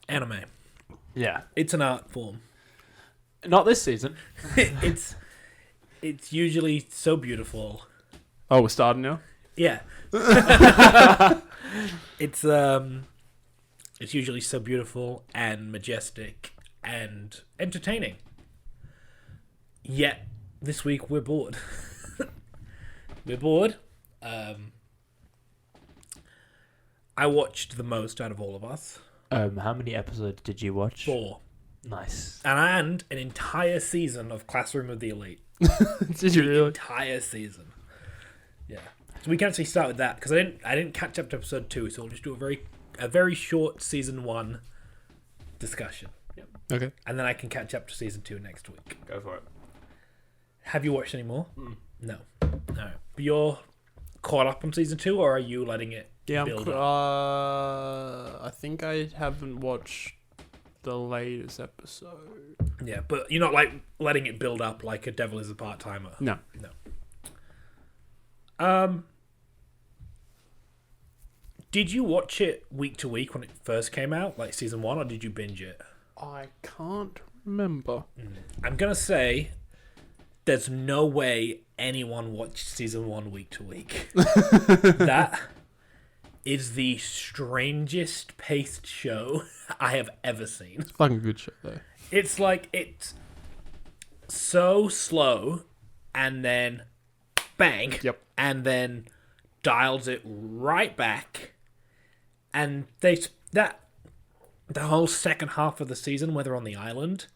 Anime. Yeah. It's an art form. Not this season. it's usually so beautiful. Oh, we're starting now? Yeah. It's usually so beautiful and majestic and entertaining. Yet this week we're bored. We're bored. I watched the most out of all of us. How many episodes did you watch? 4. Nice. And an entire season of Classroom of the Elite. Did you really? Entire season. Yeah. So we can actually start with that because I didn't catch up to episode 2, so we'll just do a very short season 1 discussion. Yep. Okay. And then I can catch up to season 2 next week. Go for it. Have you watched any more? No. No. But you're caught up on season 2, or are you letting it build up? I think I haven't watched the latest episode. Yeah, but you're not like letting it build up like a Devil is a Part-Timer. No. Did you watch it week to week when it first came out, like season 1, or did you binge it? I can't remember. I'm gonna say there's no way anyone watched season 1 week to week. That is the strangest paced show I have ever seen. Fucking good show though. It's like it's so slow and then bang. Yep. And then dials it right back. And the whole second half of the season where they're on the island,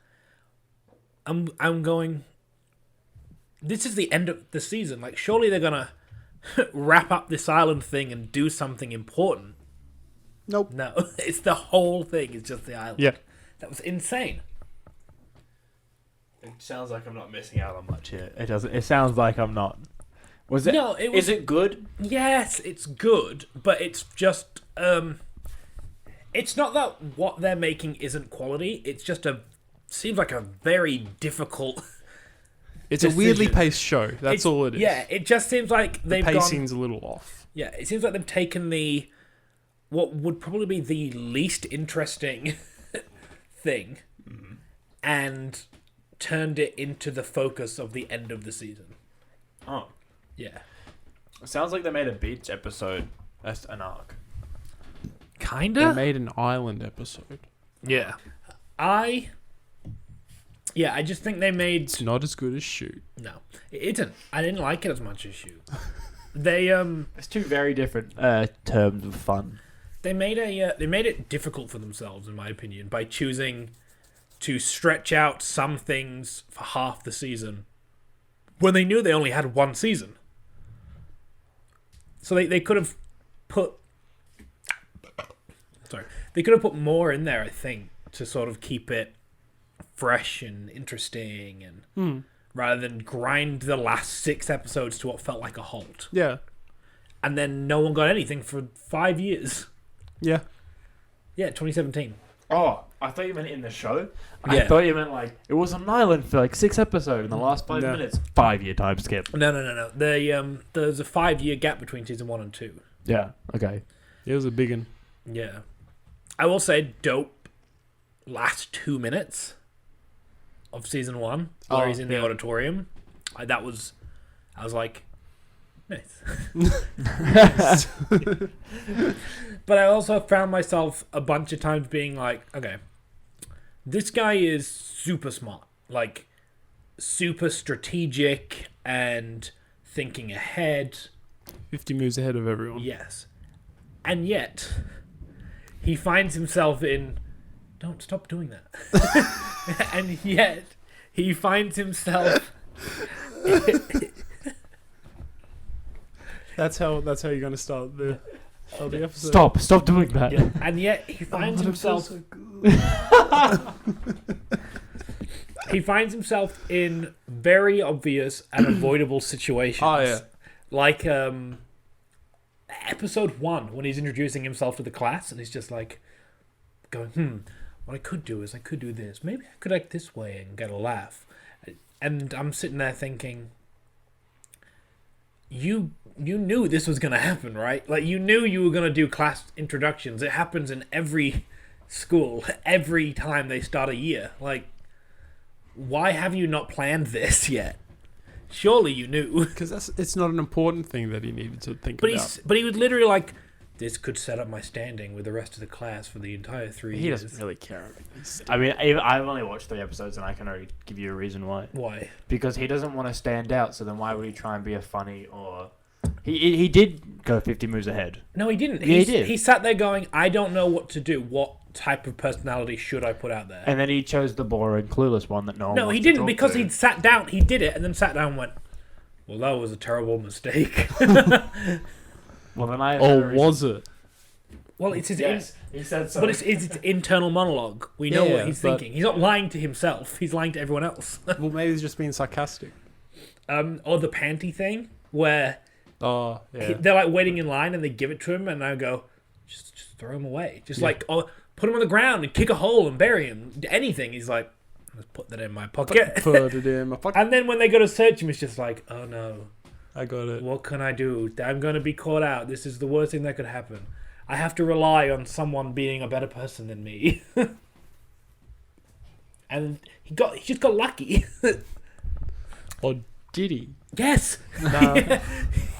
I'm going, this is the end of the season. Like, surely they're gonna wrap up this island thing and do something important. Nope. No, it's the whole thing. It's just the island. Yeah. That was insane. It sounds like I'm not missing out on much here. It doesn't. It sounds like I'm not. Was it? No, it was. Is it good? Yes, it's good, but it's just it's not that what they're making isn't quality. It's just seems like a very difficult. It's a weirdly paced show. That's all it is. Yeah, it just seems like The they've pacing's a little off. Yeah, it seems like they've taken what would probably be the least interesting thing and turned it into the focus of the end of the season. Oh, Yeah. it sounds like they made a beach episode. That's an arc. They Kinda? made an island episode. Yeah. I just think they made... It's not as good as Shoot. No, it isn't. I didn't like it as much as Shoot. They It's two very different terms of fun. they made it difficult for themselves, in my opinion, by choosing to stretch out some things for half the season when they knew they only had one season. So they could have put more in there, I think, to sort of keep it fresh and interesting, and rather than grind the last 6 episodes to what felt like a halt. Yeah. And then no one got anything for 5 years. Yeah. Yeah, 2017. Oh, I thought you meant in the show. Yeah. I thought you meant like it was an island for like 6 episodes in the last 5 No. minutes. 5-year time skip. No. There's a 5-year gap between season 1 and 2. Yeah. Okay. It was a big one. Yeah. I will say, dope last 2 minutes of season 1, where he's in the auditorium. I was like, nice. But I also found myself a bunch of times being like, okay, this guy is super smart, like super strategic and thinking ahead. 50 moves ahead of everyone. Yes. And yet, he finds himself in, don't stop doing that. And yet, he finds himself... That's how you're going to start the episode. Stop doing that. Yeah. And yet, he finds himself... He finds himself in very obvious and avoidable situations. Oh, yeah. Like, episode 1, when he's introducing himself to the class, and he's just like, going, what I could do is I could do this. Maybe I could act this way and get a laugh. And I'm sitting there thinking, you you knew this was gonna happen, right? Like, you knew you were gonna do class introductions. It happens in every school every time they start a year. Like, why have you not planned this yet? Surely you knew. Because it's not an important thing that he needed to think But about. but he was literally like, this could set up my standing with the rest of the class for the entire 3 He years. doesn't really care about this. I mean, I've only watched 3 episodes, and I can already give you a reason why. Why? Because he doesn't want to stand out, so then why would he try and be a funny or... He did go 50 moves ahead. No, he didn't. Yeah, he did. He sat there going, I don't know what to do. What type of personality should I put out there? And then he chose the boring, clueless one that no one No, wants he to didn't, talk because to. he'd sat down. He did it and then sat down and went, well, that was a terrible mistake. Well, then I... Or was it? Well, it's his... Yes, he said so. But it's his internal monologue. We know Yeah, what he's but- thinking. He's not lying to himself. He's lying to everyone else. Well, maybe he's just being sarcastic. Or the panty thing, where Oh, yeah. they're like waiting in line and they give it to him, and I go, just throw him away. Just Yeah. like, oh, put him on the ground and kick a hole and bury him. Anything. He's like, let's put that in my pocket. Put it in my pocket. And then when they go to search him, it's just like, oh no, I got it. what can I do? I'm going to be caught out. This is the worst thing that could happen. I have to rely on someone being a better person than me. And he just got lucky. Or did he? Yes. No.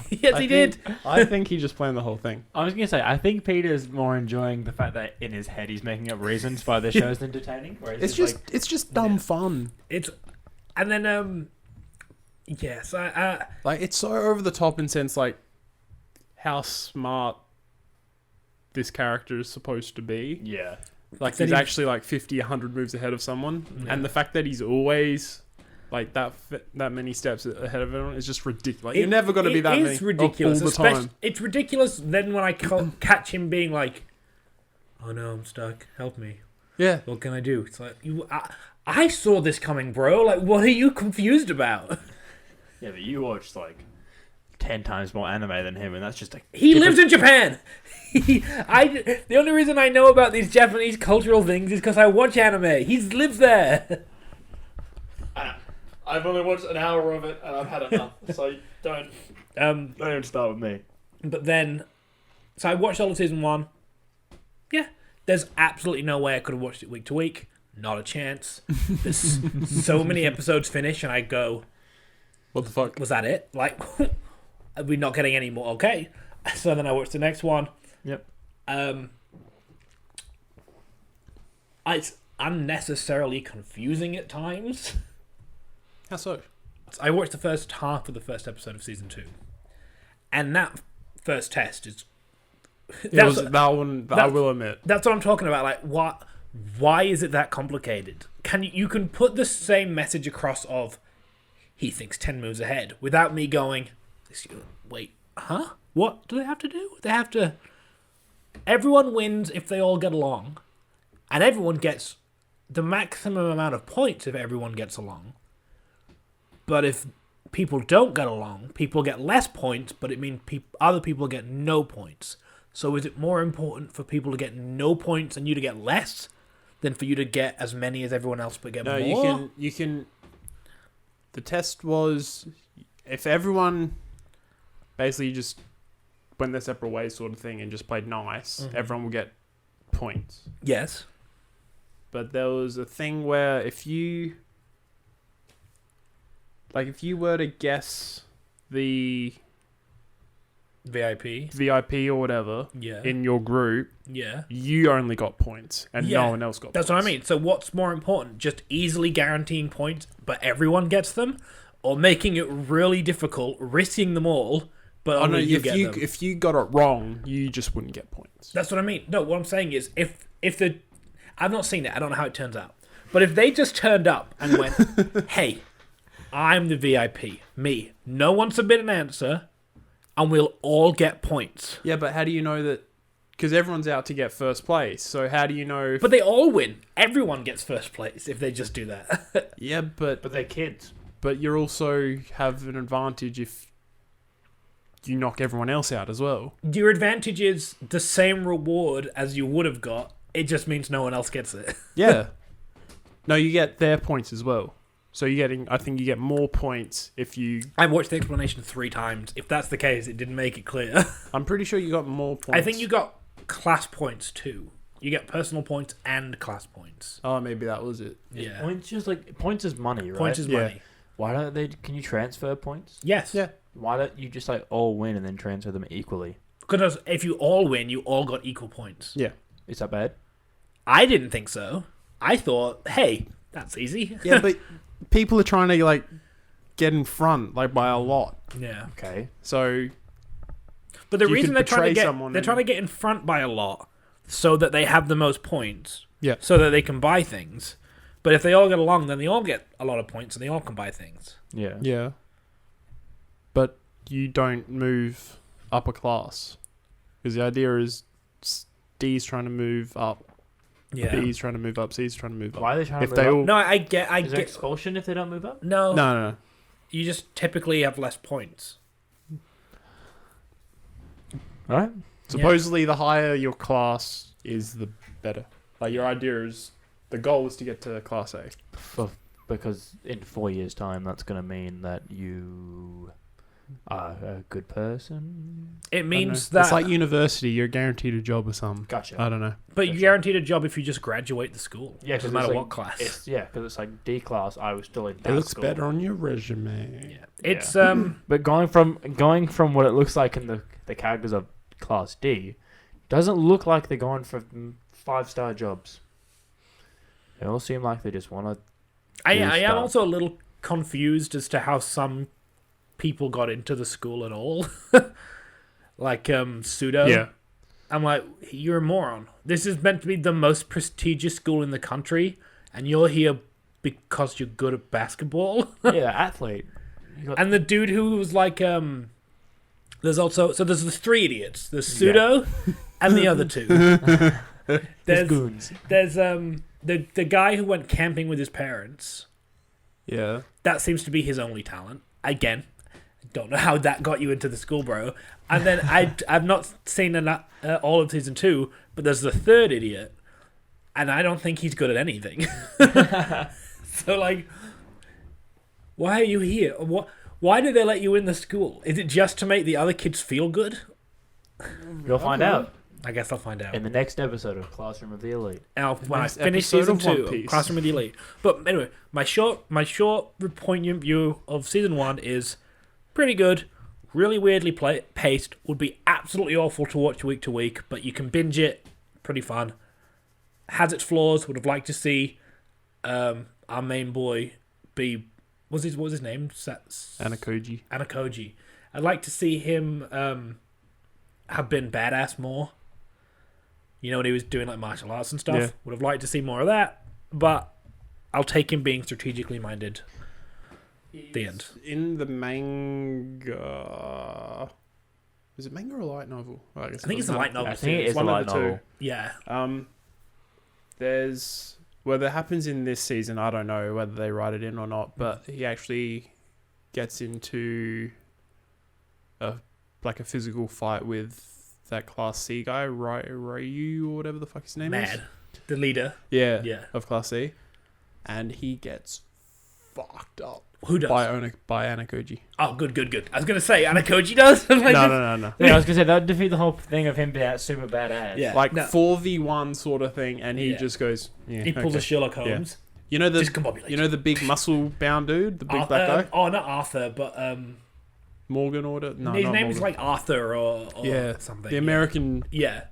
Yes, he did. I think he just planned the whole thing. I was going to say, I think Peter's more enjoying the fact that in his head he's making up reasons why the show's entertaining. Whereas It's just dumb fun. And then yes, Like, it's so over the top in sense, like, how smart this character is supposed to be. yeah. Like, Then he's he- actually, like, 50, 100 moves ahead of someone. Yeah. And the fact that he's always, like, that many steps ahead of everyone is just ridiculous. Like, you're never going to be that many. It's ridiculous. All the time. It's ridiculous then when I catch him being like, oh no, I'm stuck. Help me. Yeah. What can I do? It's like, I saw this coming, bro. Like, what are you confused about? Yeah, but you watched, like, 10 times more anime than him, and that's just a... He lives in Japan. The only reason I know about these Japanese cultural things is because I watch anime. He lives there. I've only watched an hour of it, and I've had enough, so don't even start with me. But then, so I watched all of season 1. Yeah, there's absolutely no way I could have watched it week to week. Not a chance. There's so many episodes finish, and I go, What the fuck? was that it? Like, are we not getting any more? Okay. So then I watched the next one. Yep. It's unnecessarily confusing at times. How so? I watched the first half of the first episode of season 2, and that first test is... It was that one, I will admit. That's what I'm talking about. Like, what? Why is it that complicated? You can put the same message across of he thinks 10 moves ahead without me going, wait, huh? What do they have to do? They have to... Everyone wins if they all get along, and everyone gets the maximum amount of points if everyone gets along. But if people don't get along, people get less points, but it means other people get no points. So is it more important for people to get no points and you to get less than for you to get as many as everyone else but get more? No, you can... The test was, if everyone basically just went their separate ways sort of thing and just played nice, everyone will get points. Yes. But there was a thing where if you were to guess the VIP. VIP or whatever Yeah. in your group, Yeah. you only got points and Yeah. no one else got That's points. what I mean. So what's more important? Just easily guaranteeing points, but everyone gets them? Or making it really difficult, risking them all, but only you get them? If you got it wrong, you just wouldn't get points. That's what I mean. No, what I'm saying is, if the... I've not seen it. I don't know how it turns out. But if they just turned up and went, hey, I'm the VIP. Me. No one submit an answer, and we'll all get points. Yeah, but how do you know that? Because everyone's out to get first place. So how do you know? But they all win. Everyone gets first place if they just do that. Yeah, but But they're kids. But you also have an advantage if you knock everyone else out as well. Your advantage is the same reward as you would have got. It just means no one else gets it. Yeah. No, you get their points as well. So I think you get more points if you. I watched the explanation 3 times. If that's the case, it didn't make it clear. I'm pretty sure you got more points. I think you got class points too. You get personal points and class points. Oh, maybe that was it. Yeah. Points is money, right? Points is Yeah. money. Why don't they? Can you transfer points? Yes. Yeah. Why don't you just all win and then transfer them equally? Because if you all win, you all got equal points. Yeah. Is that bad? I didn't think so. I thought, hey, that's easy. Yeah, but people are trying to get in front by a lot. Yeah. Okay. So But the You reason could they're trying to betray get someone they're and- trying to get in front by a lot so that they have the most points. Yeah. So that they can buy things. But if they all get along, then they all get a lot of points and they all can buy things. Yeah. yeah, but you don't move upper class because the idea is D's trying to move up, Yeah. B's trying to move up, C's trying to move up. Why are they trying If to they move all up? No, I get Is there expulsion if they don't move up? no. no. You just typically have less points. All right. Supposedly, the higher your class is, the better. Your idea is the goal is to get to class A. Because in 4 years' time, that's going to mean that you are a good person. It I don't means know. that It's like university. You're guaranteed a job or something. Gotcha. I don't know. but you're Gotcha. guaranteed a job if you just graduate the school. Yeah, 'cause doesn't it's matter like- what class. Because it's like D class. I was still in that It looks school. better on your resume. Yeah. It's But going from what it looks like in the characters of Class D, doesn't look like they're going for 5-star jobs. They all seem like they just want to. I do am stuff. also a little confused as to how some people got into the school at all. Like Pseudo. Yeah. I'm like, you're a moron. This is meant to be the most prestigious school in the country, and you're here because you're good at basketball. Yeah, athlete. You got- And the dude who was like, there's the 3 idiots. There's Pseudo and the other 2. There's goons. the guy who went camping with his parents. Yeah. That seems to be his only talent. Again, I don't know how that got you into the school, bro. And then I've not seen all of season 2, but there's the 3rd idiot, and I don't think he's good at anything. So why are you here? Why did they let you in the school? Is it just to make the other kids feel good? You'll find out I guess I'll find out. in the next episode of Classroom of the Elite. Now, when I Next finish episode season of 2 One of Piece. Classroom of the Elite. But anyway, my short poignant view of season 1 is pretty good, really weirdly paced, would be absolutely awful to watch week to week, but you can binge it, pretty fun. Has its flaws, would have liked to see our main boy be, what was his name? Anakoji. Anakoji. I'd like to see him have been badass more. You know, when he was doing martial arts and stuff. Yeah. Would have liked to see more of that, but I'll take him being strategically minded. The end. In the manga. Is it manga or light novel? Well, I think it's a light novel. I think it is one a of light the two. novel. Yeah. There's whether it happens in this season, I don't know whether they write it in or not, but he actually gets into a physical fight with that Class C guy, Ryu or whatever the fuck his name is. Mad. The leader. Yeah, Yeah. of Class C, and he gets fucked up Who does? by Anakoji. Oh, good. I was going to say, Anakoji does? No. Yeah, I was gonna say that would defeat the whole thing of him being super badass. Yeah. Like No. 4v1 sort of thing, and he Yeah. just goes. Yeah, He pulls okay. a Sherlock Holmes. You know the Discombobulates. you know the big muscle bound dude, the big black guy, Oh, not Arthur, but Morgan order. No, his not name is Morgan. like Arthur or Yeah, something. the American Yeah.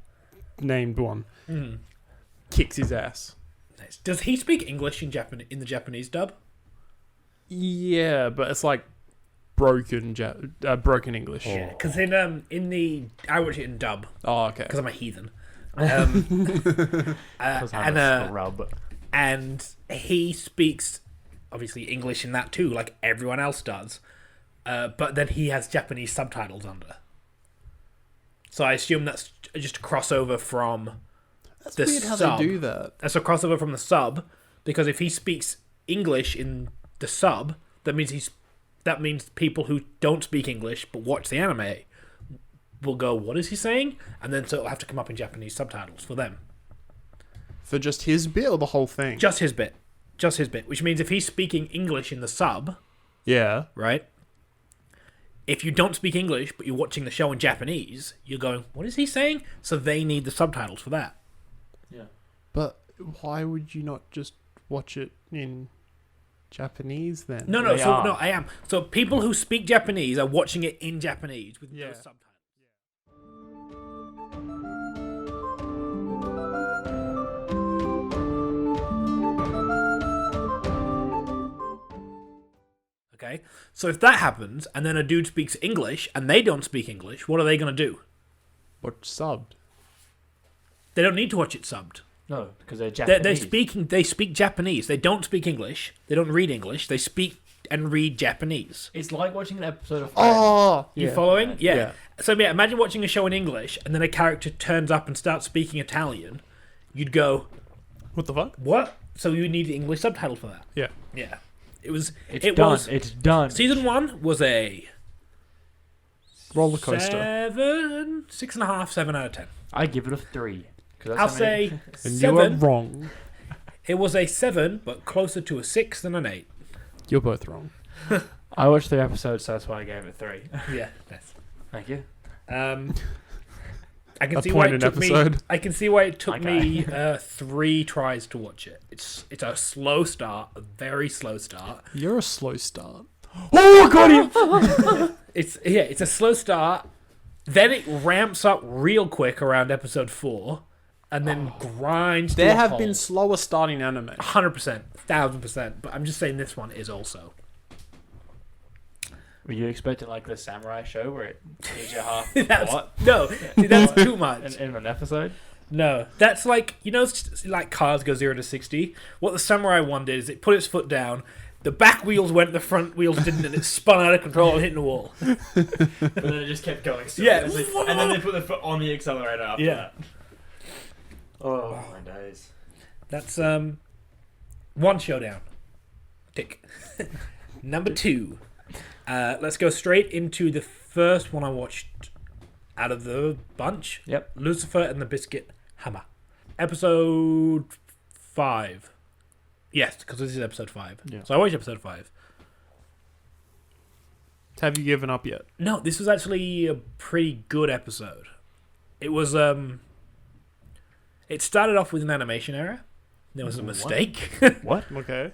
named one Mm. kicks his ass. Nice. Does he speak English in the Japanese dub? Yeah, but it's like broken English. Yeah, because I watch it in dub Oh, okay. because I'm a heathen. Because I'm a scrub. And he speaks obviously English in that too, like everyone else does. But then he has Japanese subtitles under. So I assume that's just a crossover from That's the weird how sub. they do that. That's a crossover from the sub, because if he speaks English in the sub, that means people who don't speak English but watch the anime will go, "What is he saying?" And then so it'll have to come up in Japanese subtitles for them. For just his bit or the whole thing? Just his bit. Just his bit. Which means if he's speaking English in the sub, Yeah. right? If you don't speak English, but you're watching the show in Japanese, you're going, what is he saying? So they need the subtitles for that. Yeah. But why would you not just watch it in Japanese then? No, They are. I am. So people who speak Japanese are watching it in Japanese with Yeah. those subtitles. Okay, so if that happens, and then a dude speaks English, and they don't speak English, what are they going to do? Watch subbed. They don't need to watch it subbed. No, because they're They're Japanese. They speak Japanese. They don't speak English. They don't read English. They speak and read Japanese. It's like watching an episode of Friends. Oh! You Yeah. following? Yeah. Yeah. So yeah, imagine watching a show in English, and then a character turns up and starts speaking Italian. You'd go, What the fuck? what? So you need the English subtitle for that. Yeah. Yeah. It was. It's it done. was. It's done. Season 1 was a Roller coaster. 6.5, 7 out of 10. I give it a 3. 'cause that's I'll how many- say And you are 7. wrong. It was a 7, but closer to a 6 than an 8. You're both wrong. I watched 3 episodes, so that's why I gave it 3. Yeah. Nice. Thank you. I can A see why point it an took me. episode. I can see why it took Okay. me 3 tries to watch it. It's a slow start, a very slow start. You're a slow start. Oh, I got him! It's a slow start. Then it ramps up real quick around episode 4, and then grinds. There to a have halt. been slower starting anime. 100%, 1,000%. But I'm just saying this one is also. Were you expecting like the samurai show where it gives you half That's, what no, see, that's too much. in an episode? No, that's like, you know, like cars go 0 to 60. What the samurai one did is it put its foot down. The back wheels went, the front wheels didn't, and it spun out of control and hit the wall. But then it just kept going. Yeah. And then they put the foot on the accelerator after Yeah. that. Oh, my days. That's one showdown. Tick. Number 2. Let's go straight into the first one I watched out of the bunch. Yep. Lucifer and the Biscuit Hammer. Episode 5. Yes, because this is episode 5. Yeah. So I watched episode 5. Have you given up yet? No, this was actually a pretty good episode. It was it started off with an animation error. There was a What? mistake. What? Okay.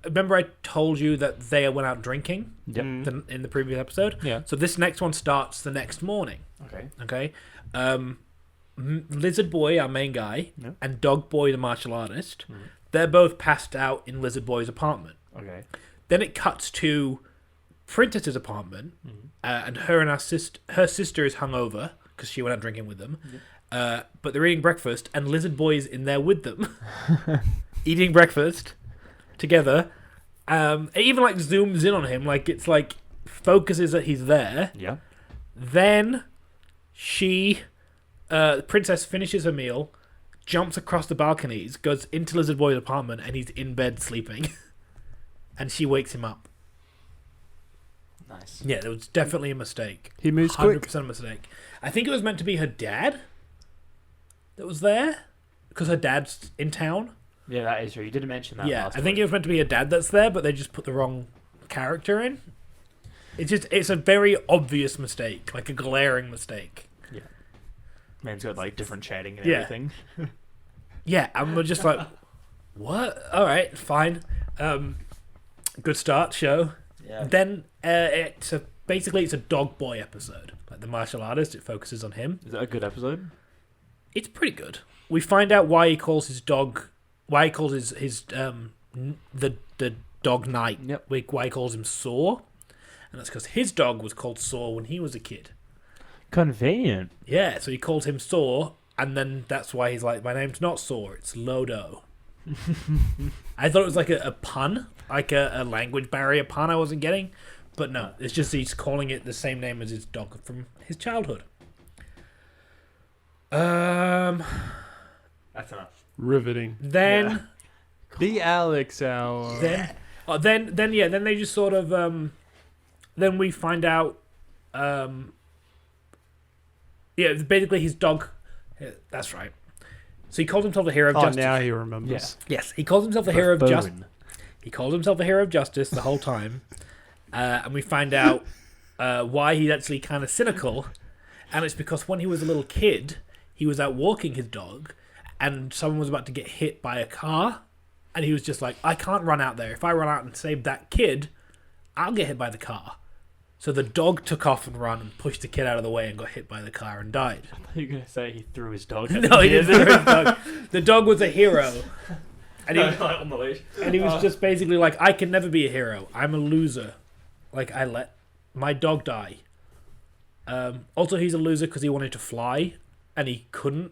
Remember I told you that they went out drinking Yep. in the previous episode? Yeah. So this next one starts the next morning. Okay. Okay. Lizard Boy, our main guy, Yeah. and Dog Boy, the martial artist, Mhm. they're both passed out in Lizard Boy's apartment. Okay. Then it cuts to Princess's apartment, Mhm. and her sister is hungover because she went out drinking with them. But they're eating breakfast, and Lizard Boy is in there with them, eating breakfast together. It even like zooms in on him, like it's like focuses that he's there. Yeah. Then the princess finishes her meal, jumps across the balconies, goes into Lizard Boy's apartment, and he's in bed sleeping. And she wakes him up. Nice. Yeah, there was definitely a mistake. He moves quick. 100% a mistake. I think it was meant to be her dad that was there, because her dad's in town. Yeah, that is true. You didn't mention that. Yeah, last I think week. it was meant to be her dad that's there, but they just put the wrong character in. It's a very obvious mistake, like a glaring mistake. Man's got like different shading and Yeah. everything. Yeah, and we're just like, what? All right, fine. Good start, show. Yeah. Then basically it's a Dog Boy episode. Like the martial artist, it focuses on him. Is that a good episode? It's pretty good. We find out why he calls his dog, why he calls his the dog Knight. Yep. Why he calls him Saw, and that's because his dog was called Saw when he was a kid. Convenient. Yeah, so he called him Saw, and then that's why he's like, my name's not Saw, it's Lodo. I thought it was like a pun, like a language barrier pun I wasn't getting, but no, it's just he's calling it the same name as his dog from his childhood. That's enough. Riveting. Then The Alex Hour. then they just sort of then we find out basically his dog, that's right, So he calls himself a hero of Oh, justice. now he remembers. Yes, he calls himself a hero of justice. Buffoon. He calls himself a hero of justice the whole time, and we find out why he's actually kind of cynical, and it's because when he was a little kid, he was out walking his dog, and someone was about to get hit by a car, and he was just like, I can't run out there. If I run out and save that kid, I'll get hit by the car. So the dog took off and ran and pushed the kid out of the way and got hit by the car and died. I thought you were going to say he threw his dog. No, he didn't throw his dog. The dog was a hero. And he, on the leash. and he was just basically like, I can never be a hero. I'm a loser. Like, I let my dog die. Also, he's a loser because he wanted to fly, and he couldn't.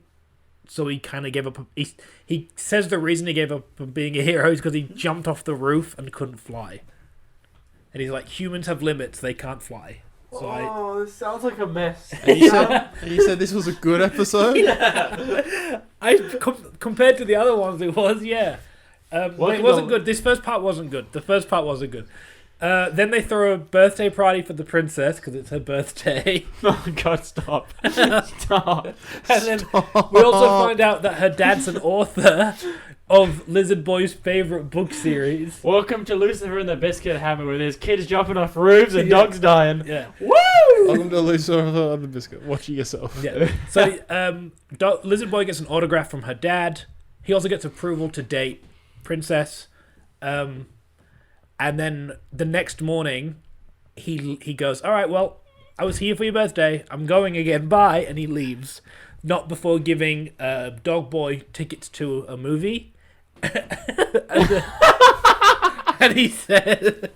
So he kind of gave up. He says the reason he gave up on being a hero is because he jumped off the roof and couldn't fly. And he's like, humans have limits, they can't fly. So this sounds like a mess. And you said this was a good episode? Compared to the other ones, it was, yeah. It wasn't good. This first part wasn't good. The first part wasn't good. Then they throw a birthday party for the princess because it's her birthday. Oh God, stop. Stop. And then we also find out that her dad's an author of Lizard Boy's favourite book series. Welcome to Lucifer and the Biscuit Hammer, where there's kids jumping off roofs and dogs dying. Yeah. Woo! Welcome to Lucifer and the Biscuit. Watching yourself. Yeah. So Lizard Boy gets an autograph from her dad. He also gets approval to date Princess. And then the next morning, he goes, all right, well, I was here for your birthday. I'm going again. Bye. And he leaves. Not before giving Dog Boy tickets to a movie. And he said...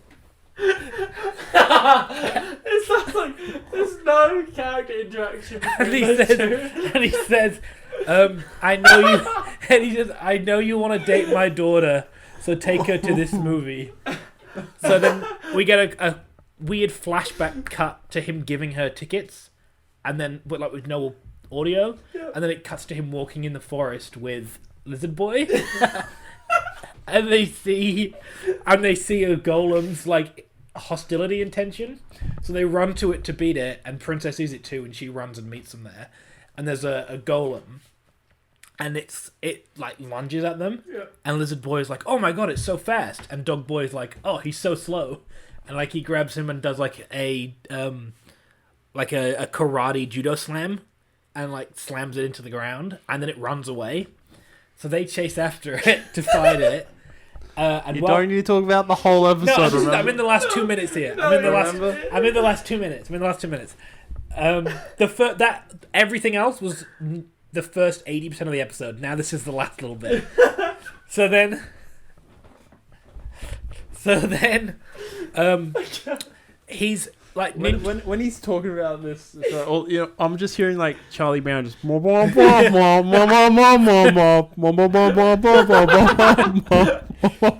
It sounds like there's no character interaction between those two. And he says, I know you... And he says, I know you want to date my daughter, so take her to this movie. So then we get a weird flashback cut to him giving her tickets, and then with no audio, and then it cuts to him walking in the forest with Lizard Boy, and they see a golem's like hostility intention, so they run to it to beat it, and Princess sees it too, and she runs and meets them there, and there's a golem. And it like lunges at them, and Lizard Boy is like, "Oh my god, it's so fast!" And Dog Boy is like, "Oh, he's so slow," and like he grabs him and does like a karate judo slam, and like slams it into the ground, and then it runs away. So they chase after it to fight it. And don't need to talk about the whole episode. No, I'm in the last 2 minutes here. I'm in the last 2 minutes. Everything else was the first 80% of the episode. Now this is the last little bit. So then, he's like when he's talking about this, I'm just hearing like Charlie Brown just.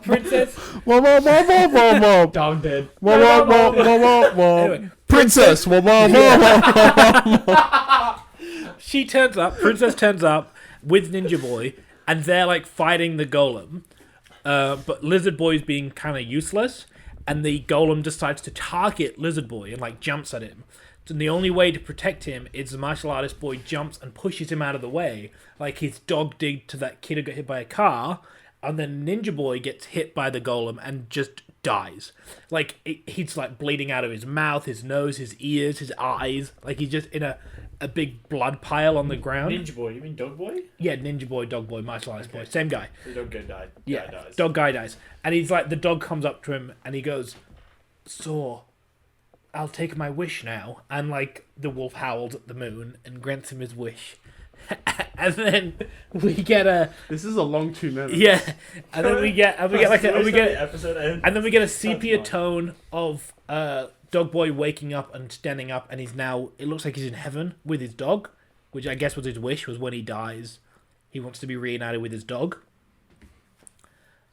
Princess. Down dead. Anyway, Princess. she turns up. Princess turns up with Ninja Boy, and they're like fighting the golem. But Lizard Boy's being kind of useless, and the golem decides to target Lizard Boy and like jumps at him. And the only way to protect him is the martial artist boy jumps and pushes him out of the way, like his dog did to that kid who got hit by a car. And then Ninja Boy gets hit by the golem and just dies. Like he's like bleeding out of his mouth, his nose, his ears, his eyes. Like he's just in a big blood pile on the ground. Ninja Boy, you mean Dog Boy? Yeah, Ninja Boy, Dog Boy, martial artist boy, same guy. The dog guy died. Yeah, Guy dies. dog guy dies. And he's like, the dog comes up to him and he goes, "So, I'll take my wish now." And like the wolf howls at the moon and grants him his wish. And then we get a This is a long 2 minutes. yeah, and then we get episode ends. and then we get a sepia tone of Dog Boy waking up and standing up, and he's now, it looks like he's in heaven with his dog, which I guess was his wish, was when he dies, he wants to be reunited with his dog.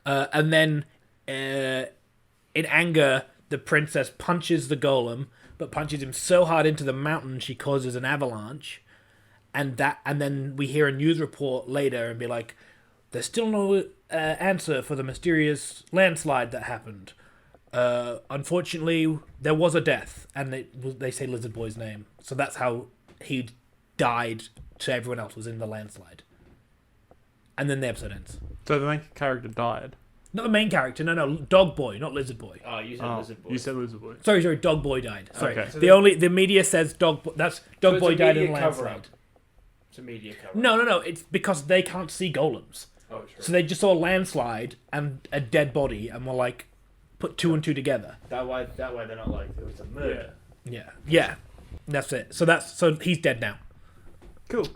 And then in anger, the princess punches the golem, but punches him so hard into the mountain she causes an avalanche. And then we hear a news report later and be like, there's still no answer for the mysterious landslide that happened. Unfortunately, there was a death, and they say Lizard Boy's name. So that's how he died to everyone else, was in the landslide. and then the episode ends. So the main character died. Not the main character. No, Dog Boy, not Lizard Boy. Oh, you said Lizard Boy. You said Lizard Boy. Sorry, Dog Boy died. Sorry. Okay. So The media says Dog Boy died in a landslide. It's a media cover. No. It's because they can't see golems. Oh, true. So they just saw a landslide and a dead body, and were like, put two and two together. That way they're not like it was a murder. Yeah. That's it. So he's dead now. Cool.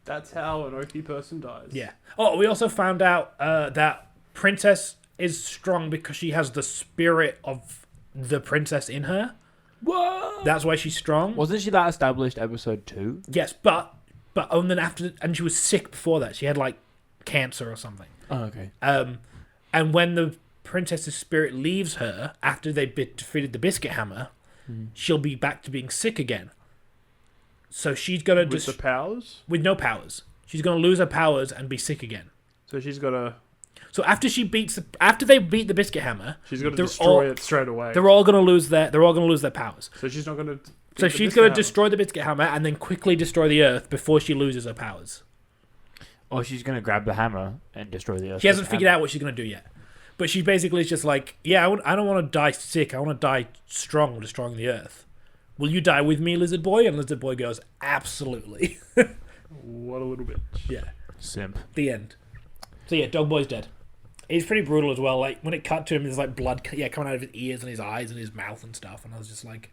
That's how an OP person dies. Yeah. Oh, we also found out that Princess is strong because she has the spirit of the princess in her. What? That's why she's strong. Wasn't she that established episode 2? Yes, but and then and she was sick before that. She had like cancer or something. Oh, okay. And when the princess's spirit leaves her after they defeated the Biscuit Hammer, she'll be back to being sick again. So she's gonna With the powers? with no powers. She's gonna lose her powers and be sick again. So she's got to... So after they beat the Biscuit Hammer, She's got to they're destroy it straight away. they're all gonna lose their powers. So she's not going to... So she's gonna destroy the Biscuit Hammer and then quickly destroy the Earth before she loses her powers. Or she's gonna grab the hammer and destroy the Earth. She hasn't figured out what she's gonna do yet. But she basically is just like, yeah, I don't want to die sick. I want to die strong, destroying the Earth. Will you die with me, Lizard Boy? And Lizard Boy goes, absolutely. What a little bitch. Yeah. Simp. The end. So yeah, Dog Boy's dead. He's pretty brutal as well. Like when it cut to him, there's like blood, coming out of his ears and his eyes and his mouth and stuff. And I was just like,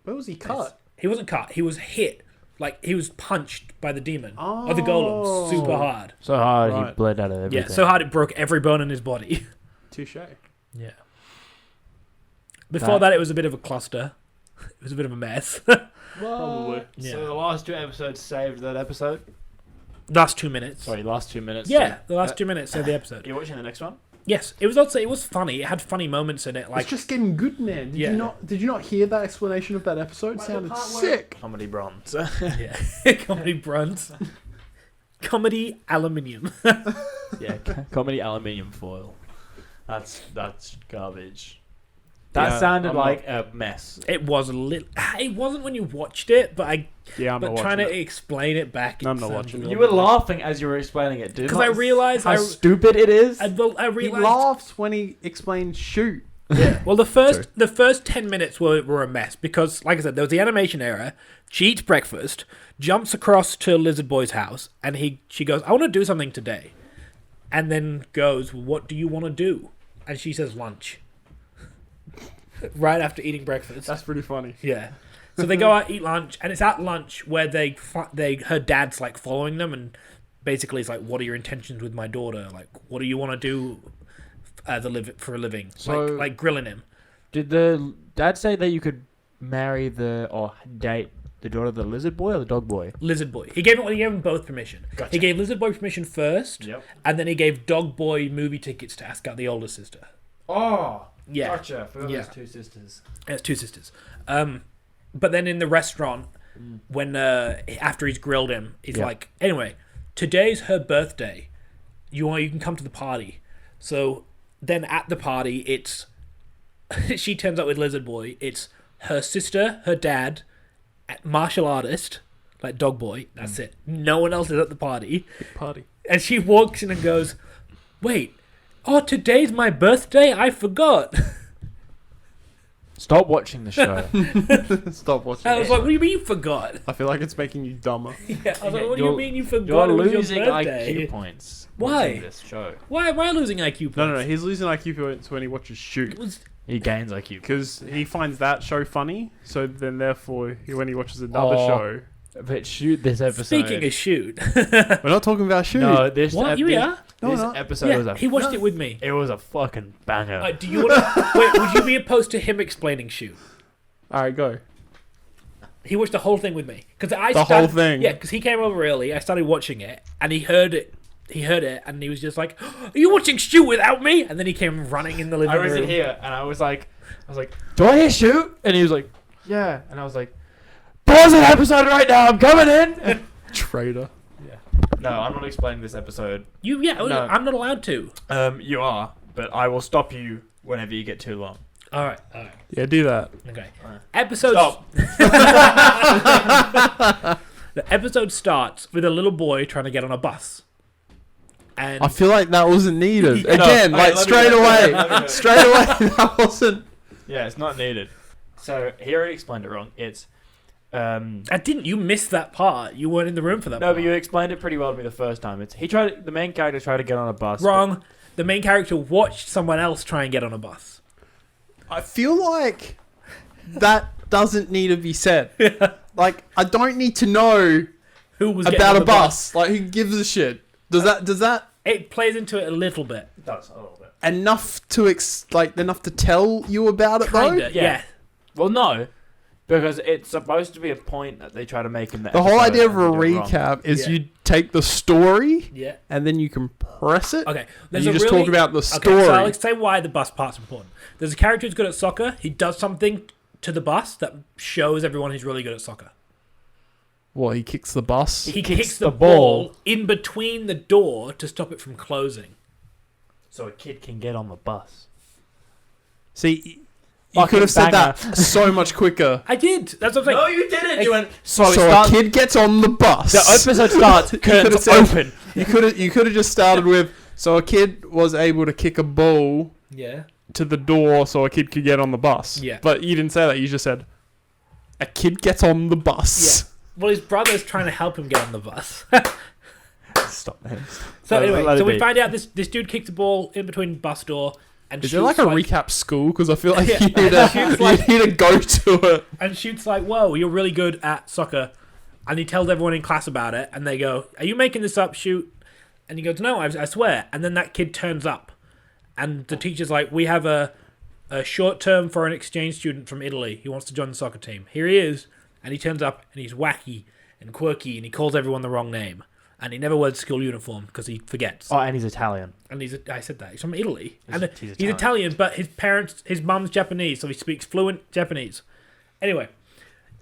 Where was he cut? he wasn't cut. He was hit. Like he was punched by the demon or the golem super hard. So hard he Right. bled out of everything. Yeah, so hard it broke every bone in his body. Touche. Yeah. Before that, it was a bit of a cluster. It was a bit of a mess. Probably. Yeah. So the last 2 episodes saved that episode? Last 2 minutes. Sorry, last 2 minutes. Yeah, the last 2 minutes of the episode. You're watching the next one? Yes, it was funny. It had funny moments in it. Like It's just getting good, man. Did you not hear that explanation of that episode? It sounded sick. Comedy bronze. yeah, comedy bronze, comedy aluminium. Yeah, comedy aluminium foil. That's garbage. That Yeah, sounded I'm like a mess. It was a little. It wasn't when you watched it, but I'm not trying watching to it. explain it back. I'm not watching it. You were laughing as you were explaining it, dude. because I realized how stupid it is. I He realized. laughs when he explains shoot. Yeah. Well, the first 10 minutes were a mess because, like I said, there was the animation error. She eats breakfast, jumps across to Lizard Boy's house, and she goes, "I want to do something today," and then goes, "What do you want to do?" And she says, "Lunch." Right after eating breakfast. That's pretty funny. Yeah. So they go out eat lunch, and it's at lunch where her dad's like following them, and basically it's like, "What are your intentions with my daughter? Like, what do you want to do for a living?" So- like grilling him. Did the dad say that you could marry or date the daughter of the lizard boy or the dog boy? Lizard Boy. He gave them both permission. Gotcha. He gave Lizard Boy permission first, Yep. and then he gave Dog Boy movie tickets to ask out the older sister. Oh, Yeah. gotcha. I forgot Yeah. there's 2 sisters. Has 2 sisters. But then in the restaurant, when after he's grilled him, he's Yeah. like, "Anyway, today's her birthday. You can come to the party." So then at the party, it's she turns up with Lizard Boy. It's her sister, her dad, martial artist, like Dog Boy. That's it. No one else is at the party. Party. And she walks in and goes, "Wait, today's my birthday? I forgot." Stop watching the show. Stop watching. I was like, "What do you mean you forgot?" I feel like it's making you dumber. Yeah, I was like, "What do you You're- mean you forgot You're it was your losing birthday?" IQ points. Why? watching this show? Why am I losing IQ points? No. He's losing IQ points when he watches Shoot. It was, He gains IQ. Because he finds that show funny, so then therefore, when he watches another Oh. show... But shoot, this episode. speaking of shoot. We're not talking about Shoot. no, this What? You are? No, this no. episode was Yeah, a. he watched it with me. It was a fucking banger. Do you want to... Wait, would you be opposed to him explaining shoot? Alright, go. He watched the whole thing with me. Whole thing? Yeah, because he came over early. I started watching it, and he heard it. He heard it, and he was just like, "Are you watching shoot without me?" And then he came running in the living I was room. in here and I was like, do I hear shoot? And he was like, yeah. And I was like, pause an episode right now. I'm coming in. Traitor. No, I'm not explaining this episode. No. I'm not allowed to. You are, but I will stop you whenever you get too long. All right. Yeah, do that. Okay. Alright. Episode. Stop. The episode starts with a little boy trying to get on a bus. And I feel like that wasn't needed. No, Again, okay, like straight away, that wasn't. Yeah, it's not needed. So he already explained it wrong. It's you missed that part. You weren't in the room for that no, part. but you explained it pretty well to me the first time. It's the main character tried to get on a bus. Wrong. The main character watched someone else try and get on a bus. I feel like that doesn't need to be said. Like, I don't need to know Who was about getting a on the bus. Like, who gives a shit? Does that It plays into it a little bit. It does a little bit. enough to enough to tell you about it though? Kinda, yeah. Well, no, because it's supposed to be a point that they try to make in the The whole episode idea of a and they do it wrong. recap is Yeah. you take the story Yeah. and then you compress it. Okay. And you just talk about the story. Okay, so I'll explain why the bus part's important. There's a character who's good at soccer. He does something to the bus that shows everyone he's really good at soccer. Well, he kicks the bus. He kicks kicks the the ball ball. in between the door to stop it from closing. So a kid can get on the bus. See, you Fucking could have said banger. that so much quicker. I did. That's what I'm saying. you didn't. You went. So it a starts, kid gets on the bus. the episode starts. could've Curtains said- open. You could have just started with, so a kid was able to kick a ball Yeah. to the door so a kid could get on the bus. Yeah. But you didn't say that. You just said, a kid gets on the bus. Well, his brother's trying to help him get on the bus. Stop, man. So Let anyway, it so we be. find out this dude kicks the ball in between bus door and Is there like a shoots recap school? Because I feel like Yeah. you need to, Shoots like- you need to go to it. and shoots like, "Whoa, you're really good at soccer," and he tells everyone in class about it, and they go, "Are you making this up? Shoot!" And he goes, "No, I swear." And then that kid turns up, and the teacher's like, "We have a short-term foreign exchange student from Italy. He wants to join the soccer team. Here he is." And he turns up, and he's wacky and quirky, and he calls everyone the wrong name, and he never wears school uniform because he forgets. Oh, and he's Italian. And I said that he's from Italy, and he's he's Italian, but his mum's Japanese, so he speaks fluent Japanese. Anyway,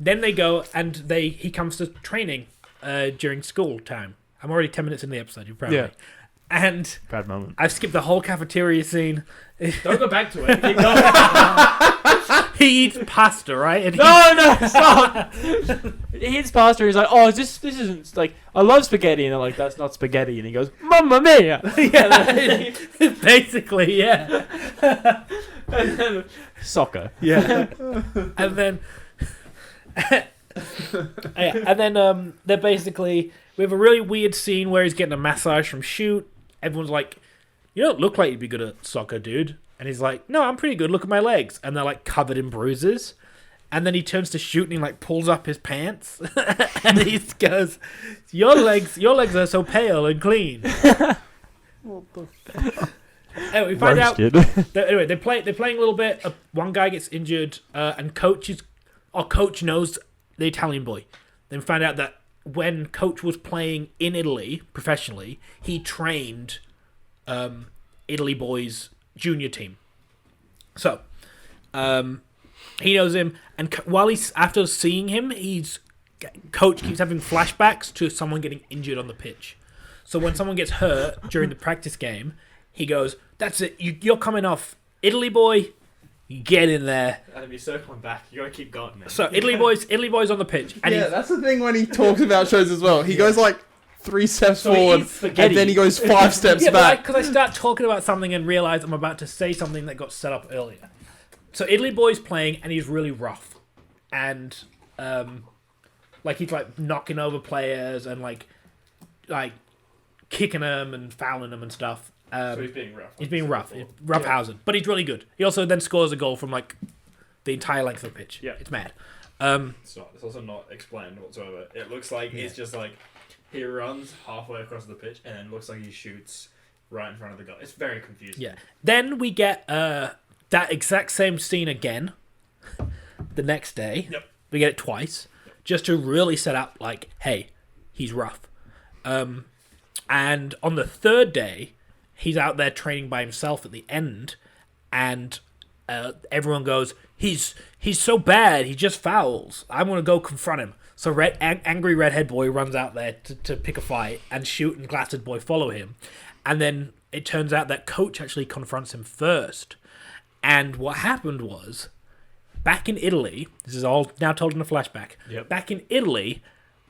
then they go and he comes to training during school time. I'm already 10 minutes in the episode. You're proud of me. And Bad moment. I've skipped the whole cafeteria scene. Don't go back to it. Keep going. He eats pasta, right? And No, stop. He eats pasta. And he's like, "Oh, this isn't like I love spaghetti," and they're like, "That's not spaghetti," and he goes, "Mamma mia!" yeah, basically, yeah. And then, soccer. Yeah. And then they're basically, we have a really weird scene where he's getting a massage from Shoot. Everyone's like, "You don't look like you'd be good at soccer, dude." And he's like, "No, I'm pretty good. Look at my legs." And they're like covered in bruises. And then he turns to Shoot and he like pulls up his pants and he goes, Your legs are so pale and clean." What the Anyway, we find out. Roasted. Anyway, they're playing a little bit. One guy gets injured, and coach knows the Italian boy. Then we find out that when Coach was playing in Italy professionally, he trained Italy boys junior team. So he knows him, and while after seeing him, Coach keeps having flashbacks to someone getting injured on the pitch. So when someone gets hurt during the practice game, he goes, "That's it. You're coming off, Italy boy. Get in there." And if you're circling back, you gotta keep going, man. So Italy boys on the pitch, and Yeah, that's the thing when he talks about shows as well. He goes like 3 steps So he forward eats spaghetti. and then he goes 5 steps yeah, back. because I start talking about something and realize I'm about to say something that got set up earlier. So Italy boy's playing, and he's really rough, and like he's like knocking over players and like kicking them and fouling them and stuff. So he's being rough. He's being rough, roughhousing, but he's really good. He also then scores a goal from like the entire length of the pitch. Yeah. It's mad. It's not. It's also not explained whatsoever. It looks like it's just like he runs halfway across the pitch and then looks like he shoots right in front of the goal. It's very confusing. Yeah. Then we get that exact same scene again the next day. Yep. We get it twice, just to really set up like, hey, he's rough. And on the third day, he's out there training by himself at the end, and everyone goes, he's so bad, he just fouls. I'm gonna go confront him. So angry redhead boy runs out there to pick a fight, and Shoot and Glasses boy follow him. And then it turns out that Coach actually confronts him first. And what happened was, back in Italy, this is all now told in a flashback. Yep. Back in Italy,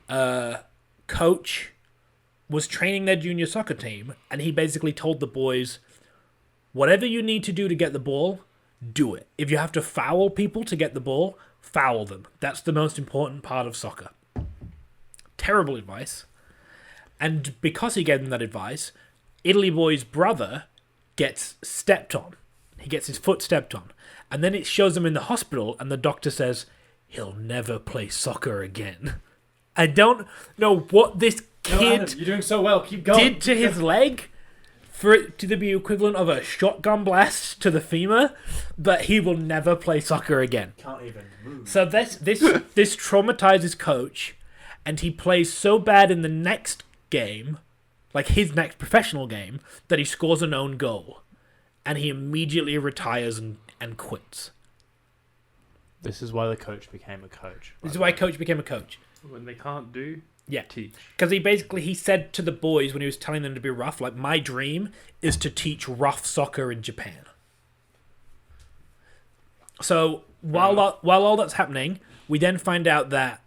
coach was training their junior soccer team, and he basically told the boys, whatever you need to do to get the ball, do it. If you have to foul people to get the ball, foul them. That's the most important part of soccer. Terrible advice. And because he gave them that advice, Italy Boy's brother gets stepped on. He gets his foot stepped on. And then it shows him in the hospital, and the doctor says, he'll never play soccer again. I don't know what this kid you're doing so well. Keep going. did to his leg for it to be equivalent of a shotgun blast to the femur, but he will never play soccer again. Can't even move. So this traumatizes coach, and he plays so bad in the next game, like his next professional game, that he scores an own goal, and he immediately retires and quits. This is why the coach became a coach. This is why coach became a coach. When they can't do, Yeah. teach. Because he said to the boys when he was telling them to be rough, like, my dream is to teach rough soccer in Japan. So while all that's happening, we then find out that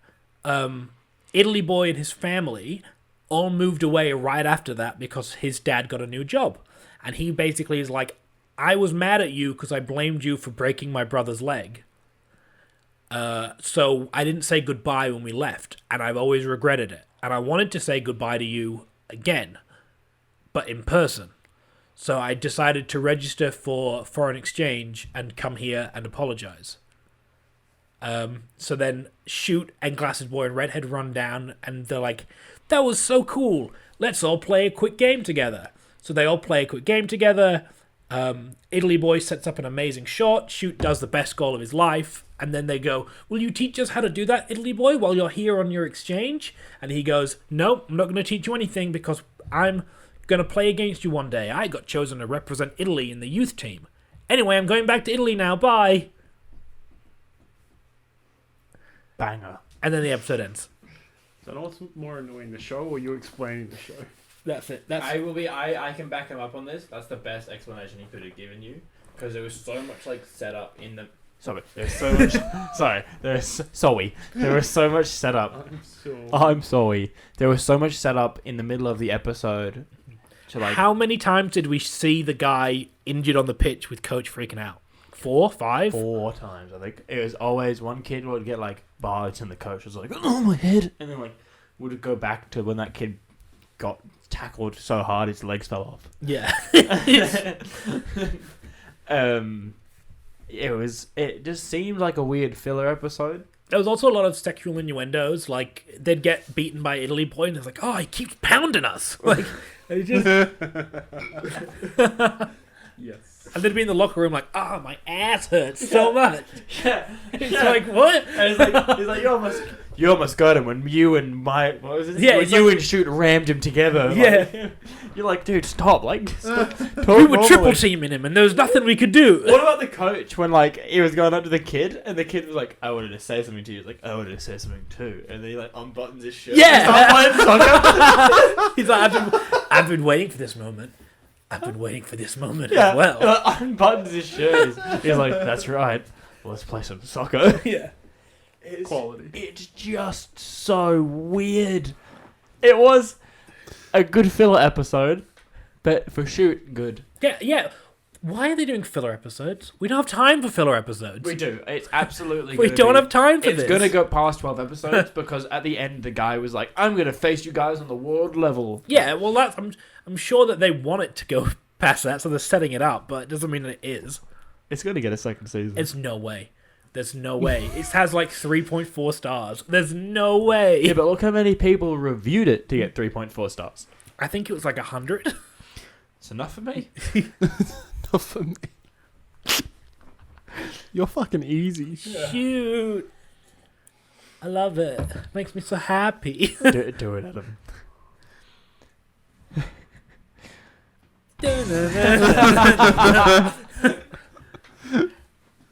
Italy Boy and his family all moved away right after that because his dad got a new job. And he basically is like, I was mad at you because I blamed you for breaking my brother's leg. So I didn't say goodbye when we left, and I've always regretted it. And I wanted to say goodbye to you again, but in person. So I decided to register for foreign exchange and come here and apologize. So then Shoot and Glasses Boy and Redhead run down, and they're like, that was so cool. Let's all play a quick game together. So they all play a quick game together. Italy Boy sets up an amazing shot. Shoot does the best goal of his life. And then they go, will you teach us how to do that, Italy Boy, while you're here on your exchange? And he goes, no, I'm not going to teach you anything because I'm going to play against you one day. I got chosen to represent Italy in the youth team. Anyway, I'm going back to Italy now. Bye. Banger. And then the episode ends. So what's more annoying, the show or you explaining the show? That's it. I can back him up on this. That's the best explanation he could have given you, because there was so much like setup in the. Sorry, there's so much. There was so much setup. I'm sorry. There was so much setup in the middle of the episode. To like, how many times did we see the guy injured on the pitch with coach freaking out? 4, 5? 4 times, I think. It was always one kid would get like barged, and the coach was like, "Oh my head," and then like would go back to when that kid got tackled so hard his legs fell off. Yeah. It just seemed like a weird filler episode. There was also a lot of sexual innuendos. Like, they'd get beaten by Italy Boy, and it's like, oh, he keeps pounding us. Like, it just... Yes. And they'd be in the locker room like, oh, my ass hurts so much. Yeah. It's like, what? And he's like, you almost got him when you and what was it? Yeah, when you and Shoot rammed him together. Yeah. Like, you're like, dude, stop. Like, stop. We were triple teaming him, and there was nothing we could do. What about the coach when, like, he was going up to the kid, and the kid was like, I wanted to say something to you. He was like, I wanted to say something too. And then he, like, unbuttons his shirt. Yeah! He's like, I've been waiting for this moment. I've been waiting for this moment as well. He, like, unbuttons his shirt. He's like, that's right. Let's play some soccer. Yeah. Quality. It's just so weird. It was a good filler episode, but for Shoot, good. Yeah. Why are they doing filler episodes? We don't have time for filler episodes. We do. It's absolutely. We don't have time for this. It's gonna go past 12 episodes because at the end the guy was like, "I'm gonna face you guys on the world level." Yeah, well, I'm sure that they want it to go past that, so they're setting it up, but it doesn't mean that it is. It's gonna get a second season. It's no way. There's no way. It has like 3.4 stars. There's no way. Yeah, but look how many people reviewed it to get 3.4 stars. I think it was like 100. It's enough for me. Not for me. You're fucking easy. Shoot. I love it. Makes me so happy. do it, Adam.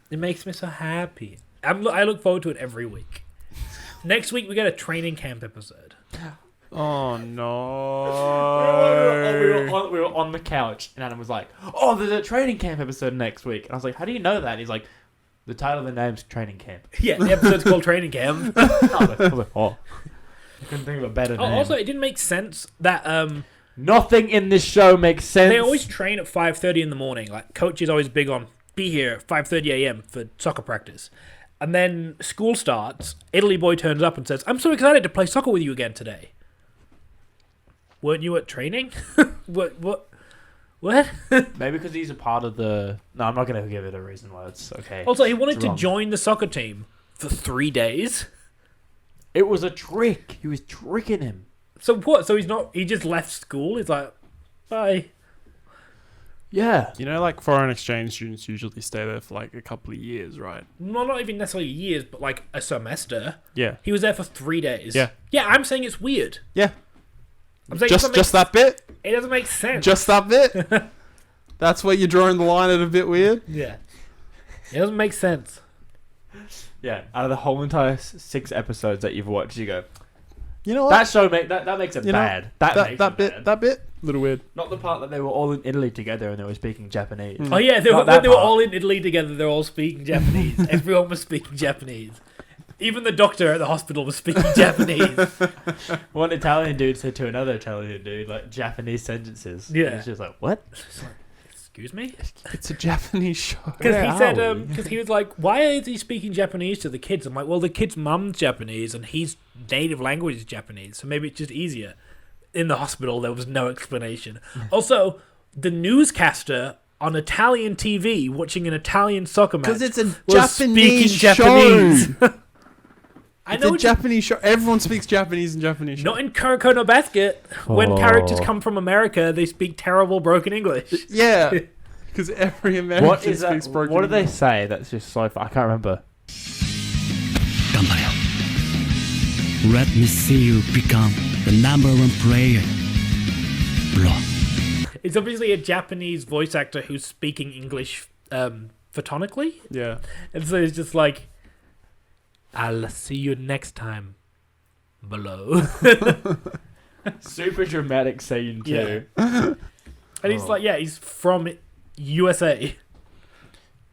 It makes me so happy. I look forward to it every week. Next week we get a training camp episode. Oh no. We were on the couch and Adam was like, "Oh, there's a training camp episode next week." And I was like, "How do you know that?" And he's like, "The title of the name's Training Camp." Yeah, the episode's called Training Camp. I was like, "Oh." I couldn't think of a better Oh, name. also, it didn't make sense that Nothing in this show makes sense. they always train at 5:30 in the morning. Like, coach is always big on be here at 5:30 a.m. for soccer practice. And then school starts, Italy boy turns up and says, I'm so excited to play soccer with you again today. Weren't you at training? What? Maybe because he's a part of the... No, I'm not going to give it a reason why it's okay. Also, he wanted It's to wrong. join the soccer team for 3 days. It was a trick. He was tricking him. So what? So he just left school? He's like, bye. Yeah. You know, like foreign exchange students usually stay there for like a couple of years, right? Well, not even necessarily years, but like a semester. Yeah. He was there for 3 days. Yeah. Yeah, I'm saying it's weird. Yeah. I'm saying Just that bit? it doesn't make sense. Just that bit? That's where you're drawing the line at a bit weird? Yeah. It doesn't make sense. Yeah. Out of the whole entire 6 episodes that you've watched, you go, You know what? that show that makes it You know, bad. That makes it bad. That bit? A little weird. Not the part that they were all in Italy together and they were speaking Japanese. Mm. Oh yeah, Not when that they were part. all in Italy together, they're all speaking Japanese. Everyone was speaking Japanese. Even the doctor at the hospital was speaking Japanese. One Italian dude said to another Italian dude, like, Japanese sentences. Yeah. And it's just like, what? It's like, excuse me? It's a Japanese show. Because Where he are said, we? because he was like, why is he speaking Japanese to the kids? I'm like, well, the kid's mum's Japanese and his native language is Japanese, so maybe it's just easier. In the hospital, there was no explanation. Also, the newscaster on Italian TV watching an Italian soccer match Because it's a was Japanese speaking show. Japanese. I It's know a Japanese show. Everyone speaks Japanese in Japanese shows. not in Kuroko no Basket. When Oh. characters come from America, they speak terrible broken English. Yeah. Because every American What is that? speaks broken What do they English. say that's just so far? I can't remember. 頑張れよ Let me see you become the number one player, bro. It's obviously a Japanese voice actor who's speaking English photonically. Yeah. And so it's just like, I'll see you next time, below. Super dramatic scene too. And he's Oh. like, yeah, he's from USA.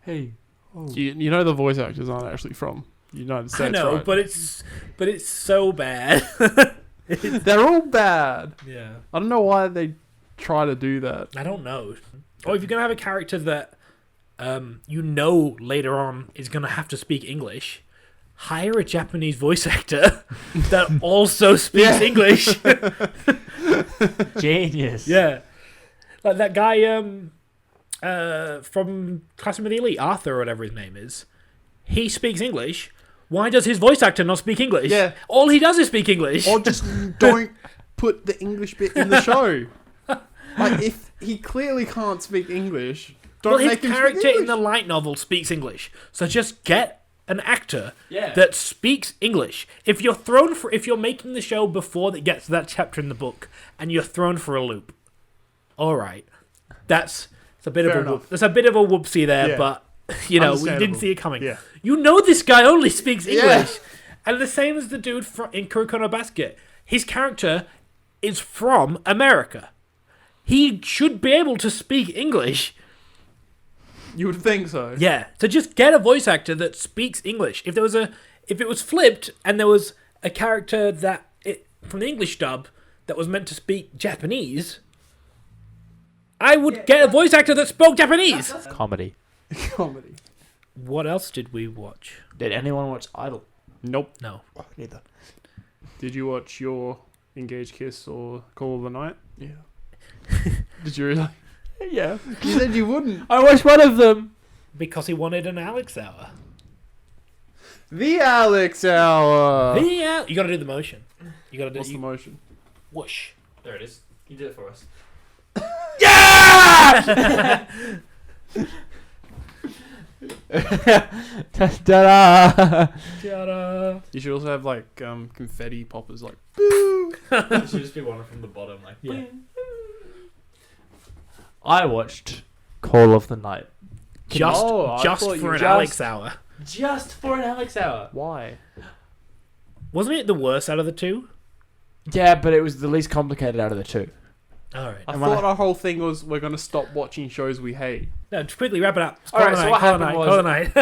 Hey. You know the voice actors aren't actually from United States, I know, right? but it's so bad. They're all bad. Yeah. I don't know why they try to do that. I don't know. Or if you're gonna have a character that you know later on is gonna have to speak English, hire a Japanese voice actor that also speaks Yeah. English. Genius. Yeah. Like that guy from Classroom of the Elite, Arthur or whatever his name is. He speaks English. Why does his voice actor not speak English? Yeah. All he does is speak English. Or just don't put the English bit in the show. Like, if he clearly can't speak English, don't well, his make him character speak in the English. light novel speaks English. So just get an actor Yeah. that speaks English. If you're making the show before it gets to that chapter in the book and you're thrown for a loop, all right, that's a bit Fair of a enough. there's a bit of a whoopsie there, Yeah. but you know we didn't Understandable. see it coming. Yeah. You know this guy only speaks Yeah. English, and the same as the dude in Kuroko no Basket. His character is from America. He should be able to speak English. You would think so. Yeah, so just get a voice actor that speaks English. If it was flipped and there was a character from the English dub that was meant to speak Japanese, I would get a voice actor that spoke Japanese. Comedy. Comedy. What else did we watch? Did anyone watch Idol? Nope. No. Neither. Did you watch your Engage Kiss or Call of the Night? Yeah. Did you really? Yeah. You said you wouldn't. I watched one of them. Because he wanted an Alex hour. The Alex Hour. You gotta do the motion. You gotta do What's the motion? whoosh. There it is. You did it for us. Ta-da! Ta-da. You should also have like confetti poppers, like. It should just be one from the bottom, like. Yeah. I watched Call of the Night. Just I just thought for you an just- Alex hour. Just for an Alex hour. Why? Wasn't it the worst out of the two? Yeah, but it was the least complicated out of the two. All right. I And when thought our whole thing was we're gonna stop watching shows we hate. No, just quickly wrap it up. All right, so what happened was- Call the night.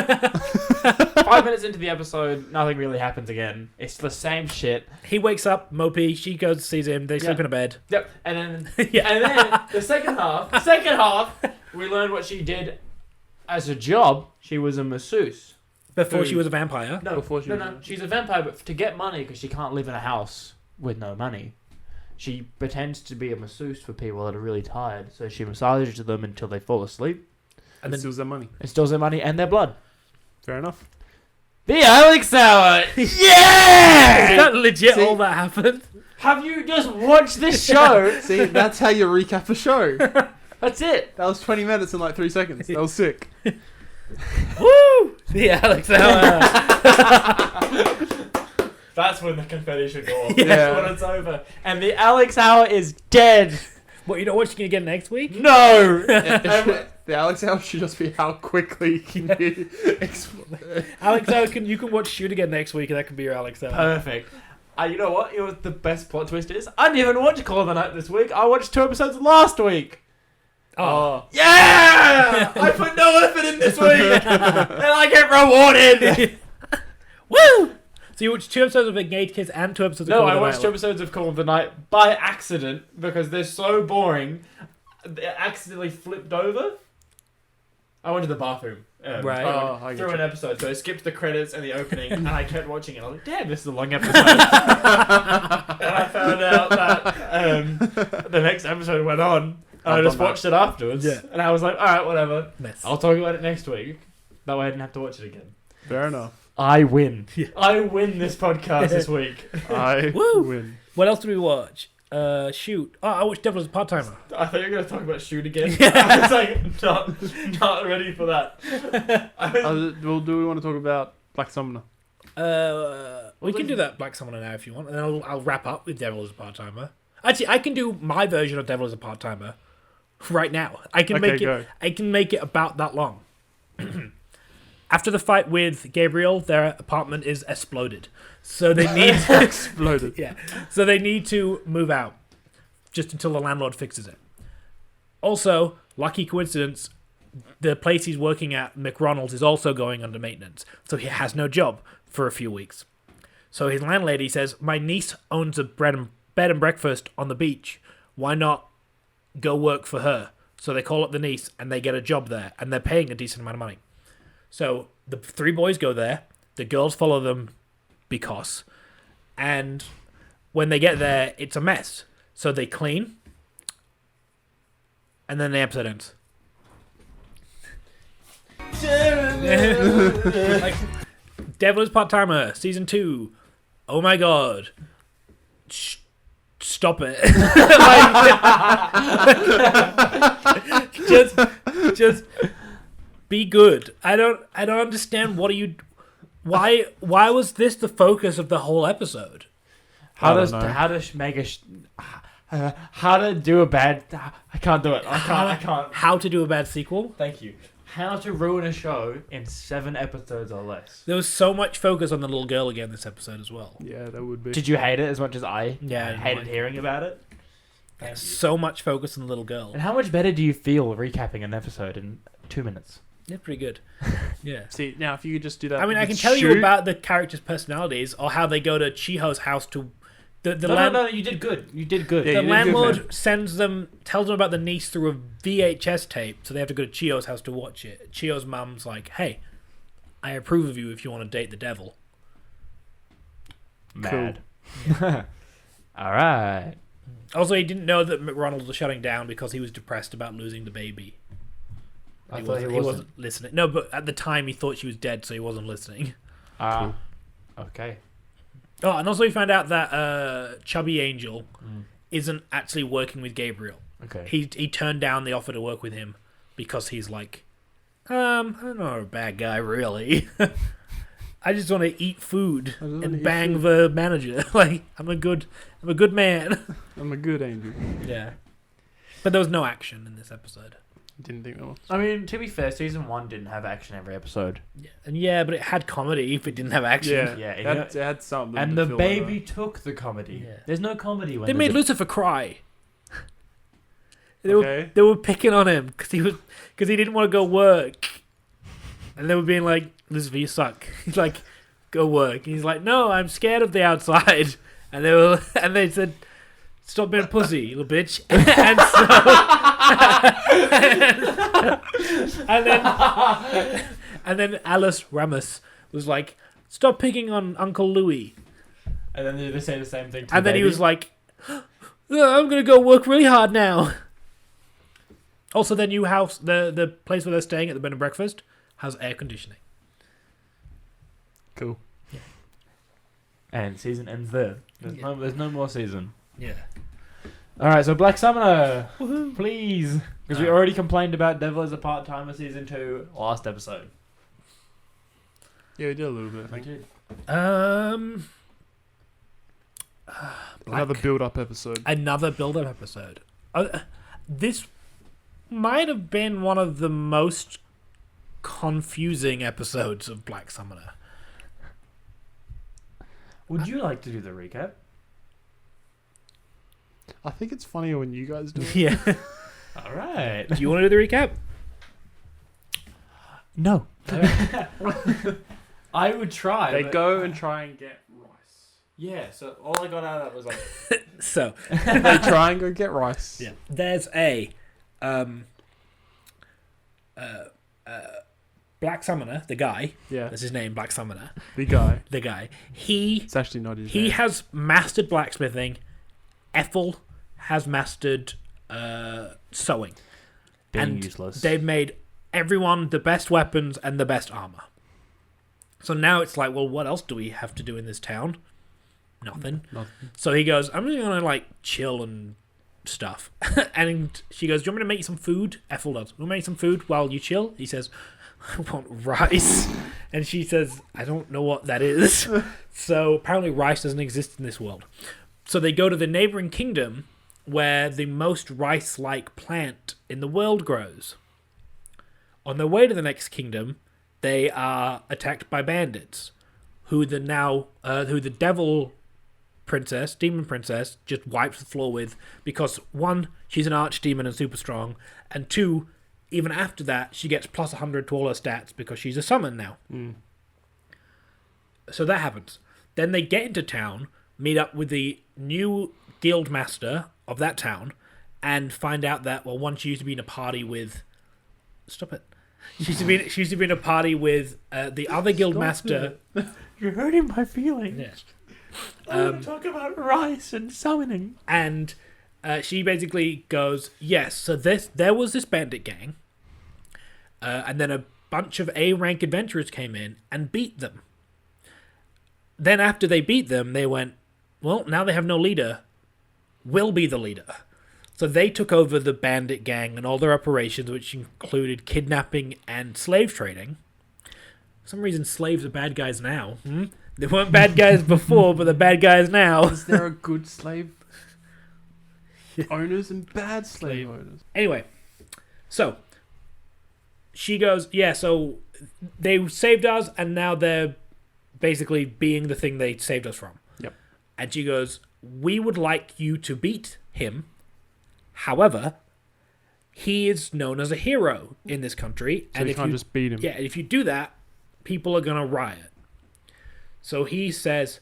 5 minutes into the episode, nothing really happens again. It's the same shit. He wakes up, mopey. She goes, sees him. They sleep in a bed. Yep. And then Yeah. and then the second half, we learned what she did as a job. She was a masseuse. Before she was a vampire. No, Before she was no. She's a vampire, but to get money, because she can't live in a house with no money, she pretends to be a masseuse for people that are really tired. So she massages them until they fall asleep. And then steals their money. It steals their money and their blood. Fair enough. The Alex Hour! Is Yeah! that legit See? all that happened? Have you just watched this show? See, that's how you recap a show. That's it. That was 20 minutes in like 3 seconds. That was sick. Woo! The Alex Hour. That's when the confetti should go off. Yeah. That's when it's over. And the Alex Hour is dead. What, you're not watching it again next week? No! The Alex Hour should just be how quickly can you Alex Hour, you can watch Shoot Again next week, and that can be your Alex Hour. Perfect. You know what? You know what the best plot twist is? I didn't even watch Call of the Night this week. I watched 2 episodes last week. Oh. Yeah! I put no effort in this week, and I get rewarded. Woo! So you watched 2 episodes of Engaged Kids and 2 episodes of No, Call of I the watched Night. 2 episodes of Call of the Night by accident because they're so boring. They accidentally flipped over. I went to the bathroom. Right. I Through get an you. episode, so I skipped the credits and the opening, and I kept watching it. I was like, "Damn, this is a long episode." And I found out that the next episode went on, and I I've just done that. watched it afterwards. Yeah. And I was like, "All right, whatever. Mess. I'll talk about it next week." That way, I didn't have to watch it again. Fair enough. I win. Yeah. I win this podcast this week. I Woo! win. What else did we watch? Shoot. Oh, I watched Devil as a Part-Timer. I thought you were going to talk about Shoot again. I was like, not ready for that. Well, do we want to talk about Black Summoner? We can do that Black Summoner now if you want, and then I'll wrap up with Devil as a Part-Timer. Actually, I can do my version of Devil as a Part-Timer right now. I can Okay, make it. go. I can make it about that long. After the fight with Gabriel, their apartment is exploded, so they need Exploded. yeah. So they need to move out just until the landlord fixes it. Also, lucky coincidence, the place he's working at, McRonald's, is also going under maintenance, so he has no job for a few weeks. So his landlady says, "My niece owns a bed and breakfast on the beach. Why not go work for her?" So they call up the niece and they get a job there, and they're paying a decent amount of money. So the 3 boys go there. The girls follow them because, and when they get there, it's a mess. So they clean, and then the episode ends. Like, Devil is Part-Timer, Season 2. Oh my god. Stop it. Like, just be good. I don't understand. Why was this the focus of the whole episode? How I does don't know. how to make a how to do a bad? I can't do it. I can't. How to do a bad sequel? Thank you. How to ruin a show in 7 episodes or less. There was so much focus on the little girl again this episode as well. Yeah, that would be. Did you hate it as much as I? Yeah, I didn't hated like it. hearing about it. Yeah, so much focus on the little girl. And how much better do you feel recapping an episode in 2 minutes? Yeah, pretty good. Yeah. See, now if you could just do that. I mean, I with can tell you Shoot- about the characters' personalities or how they go to Chiho's house to. No, you did good. You did good. Yeah, The you did good, landlord man. tells them about the niece through a VHS tape, so they have to go to Chiyo's house to watch it. Chiyo's mum's like, "Hey, I approve of you if you want to date the devil." Mad. All right. Also, he didn't know that McRonald was shutting down because he was depressed about losing the baby. I He thought he wasn't listening. No, but at the time he thought she was dead, so he wasn't listening. Okay. Oh, and also he found out that Chubby Angel isn't actually working with Gabriel. Okay. He turned down the offer to work with him because he's like, I'm not a bad guy, really. I just want to eat food wanna and eat bang food. the manager. Like, I'm a good man. I'm a good angel. Yeah. But there was no action in this episode. Didn't think that was. I mean, to be fair, season 1 didn't have action every episode. Yeah, but it had comedy if it didn't have action. Yeah, Yeah, it had something. And to the fill baby it took the comedy. Yeah. There's no comedy when They there's made a- Lucifer cry. They were picking on him because he didn't want to go work, and they were being like, "Lucifer, you suck." He's like, "Go work." And he's like, "No, I'm scared of the outside." And they said, "Stop being a pussy, you little bitch." And so, and then Alice Ramus was like, "Stop picking on Uncle Louis." And then they say the same thing to And then baby. he was like, "Oh, I'm gonna go work really hard now." Also, their new house, the place where they're staying at the bed and breakfast, has air conditioning. Cool. And season ends there. There's no more season. Yeah. Alright, so Black Summoner, Woohoo. please. Because we already complained about Devil as a part-timer season 2 last episode. Yeah, we did a little bit, I think. Another build-up episode. Another build-up episode. This might have been one of the most confusing episodes of Black Summoner. Would you like to do the recap? I think it's funnier when you guys do it. Yeah. Alright. Do you want to do the recap? No. I would try. They but- go and try and get rice. Yeah, so all I got out of that was like... So, They try and go get rice. yeah. There's a Black Summoner, the guy. Yeah. That's his name, Black Summoner. The guy. The guy. He It's actually not his He name. has mastered blacksmithing. Ethel has mastered sewing. Being and useless. They've made everyone the best weapons and the best armor. So now it's like, well, what else do we have to do in this town? Nothing. Nothing. So he goes, I'm just going to like chill and stuff. And she goes, do you want me to make you some food? Ethel does. We'll make some food while you chill. He says, I want rice. And she says, I don't know what that is. So apparently rice doesn't exist in this world. So they go to the neighboring kingdom where the most rice-like plant in the world grows. On their way to the next kingdom, they are attacked by bandits, who the devil princess, demon princess, just wipes the floor with, because one, she's an archdemon and super strong, and two, even after that, she gets plus 100 to all her stats because she's a summon now. So that happens. Then they get into town, meet up with the new guild master of that town, and find out that, well, one, she used to be in a party with... Stop it. She used to be in a party with the other guild master. You're hurting my feelings. Yes. I want to talk about rice and summoning. And she basically goes, yes, so there was this bandit gang, and then a bunch of A-rank adventurers came in and beat them. Then after they beat them, they went, well, now they have no leader. We'll be the leader. So they took over the bandit gang and all their operations, which included kidnapping and slave trading. For some reason, slaves are bad guys now. They weren't bad guys before, but they're bad guys now. Is there a good slave owners and bad slave owners? Anyway, so she goes, yeah, so they saved us, and now they're basically being the thing they saved us from. Yep. And she goes, we would like you to beat him. However, he is known as a hero in this country. So and you if can't you just beat him. Yeah, if you do that, people are going to riot. So he says,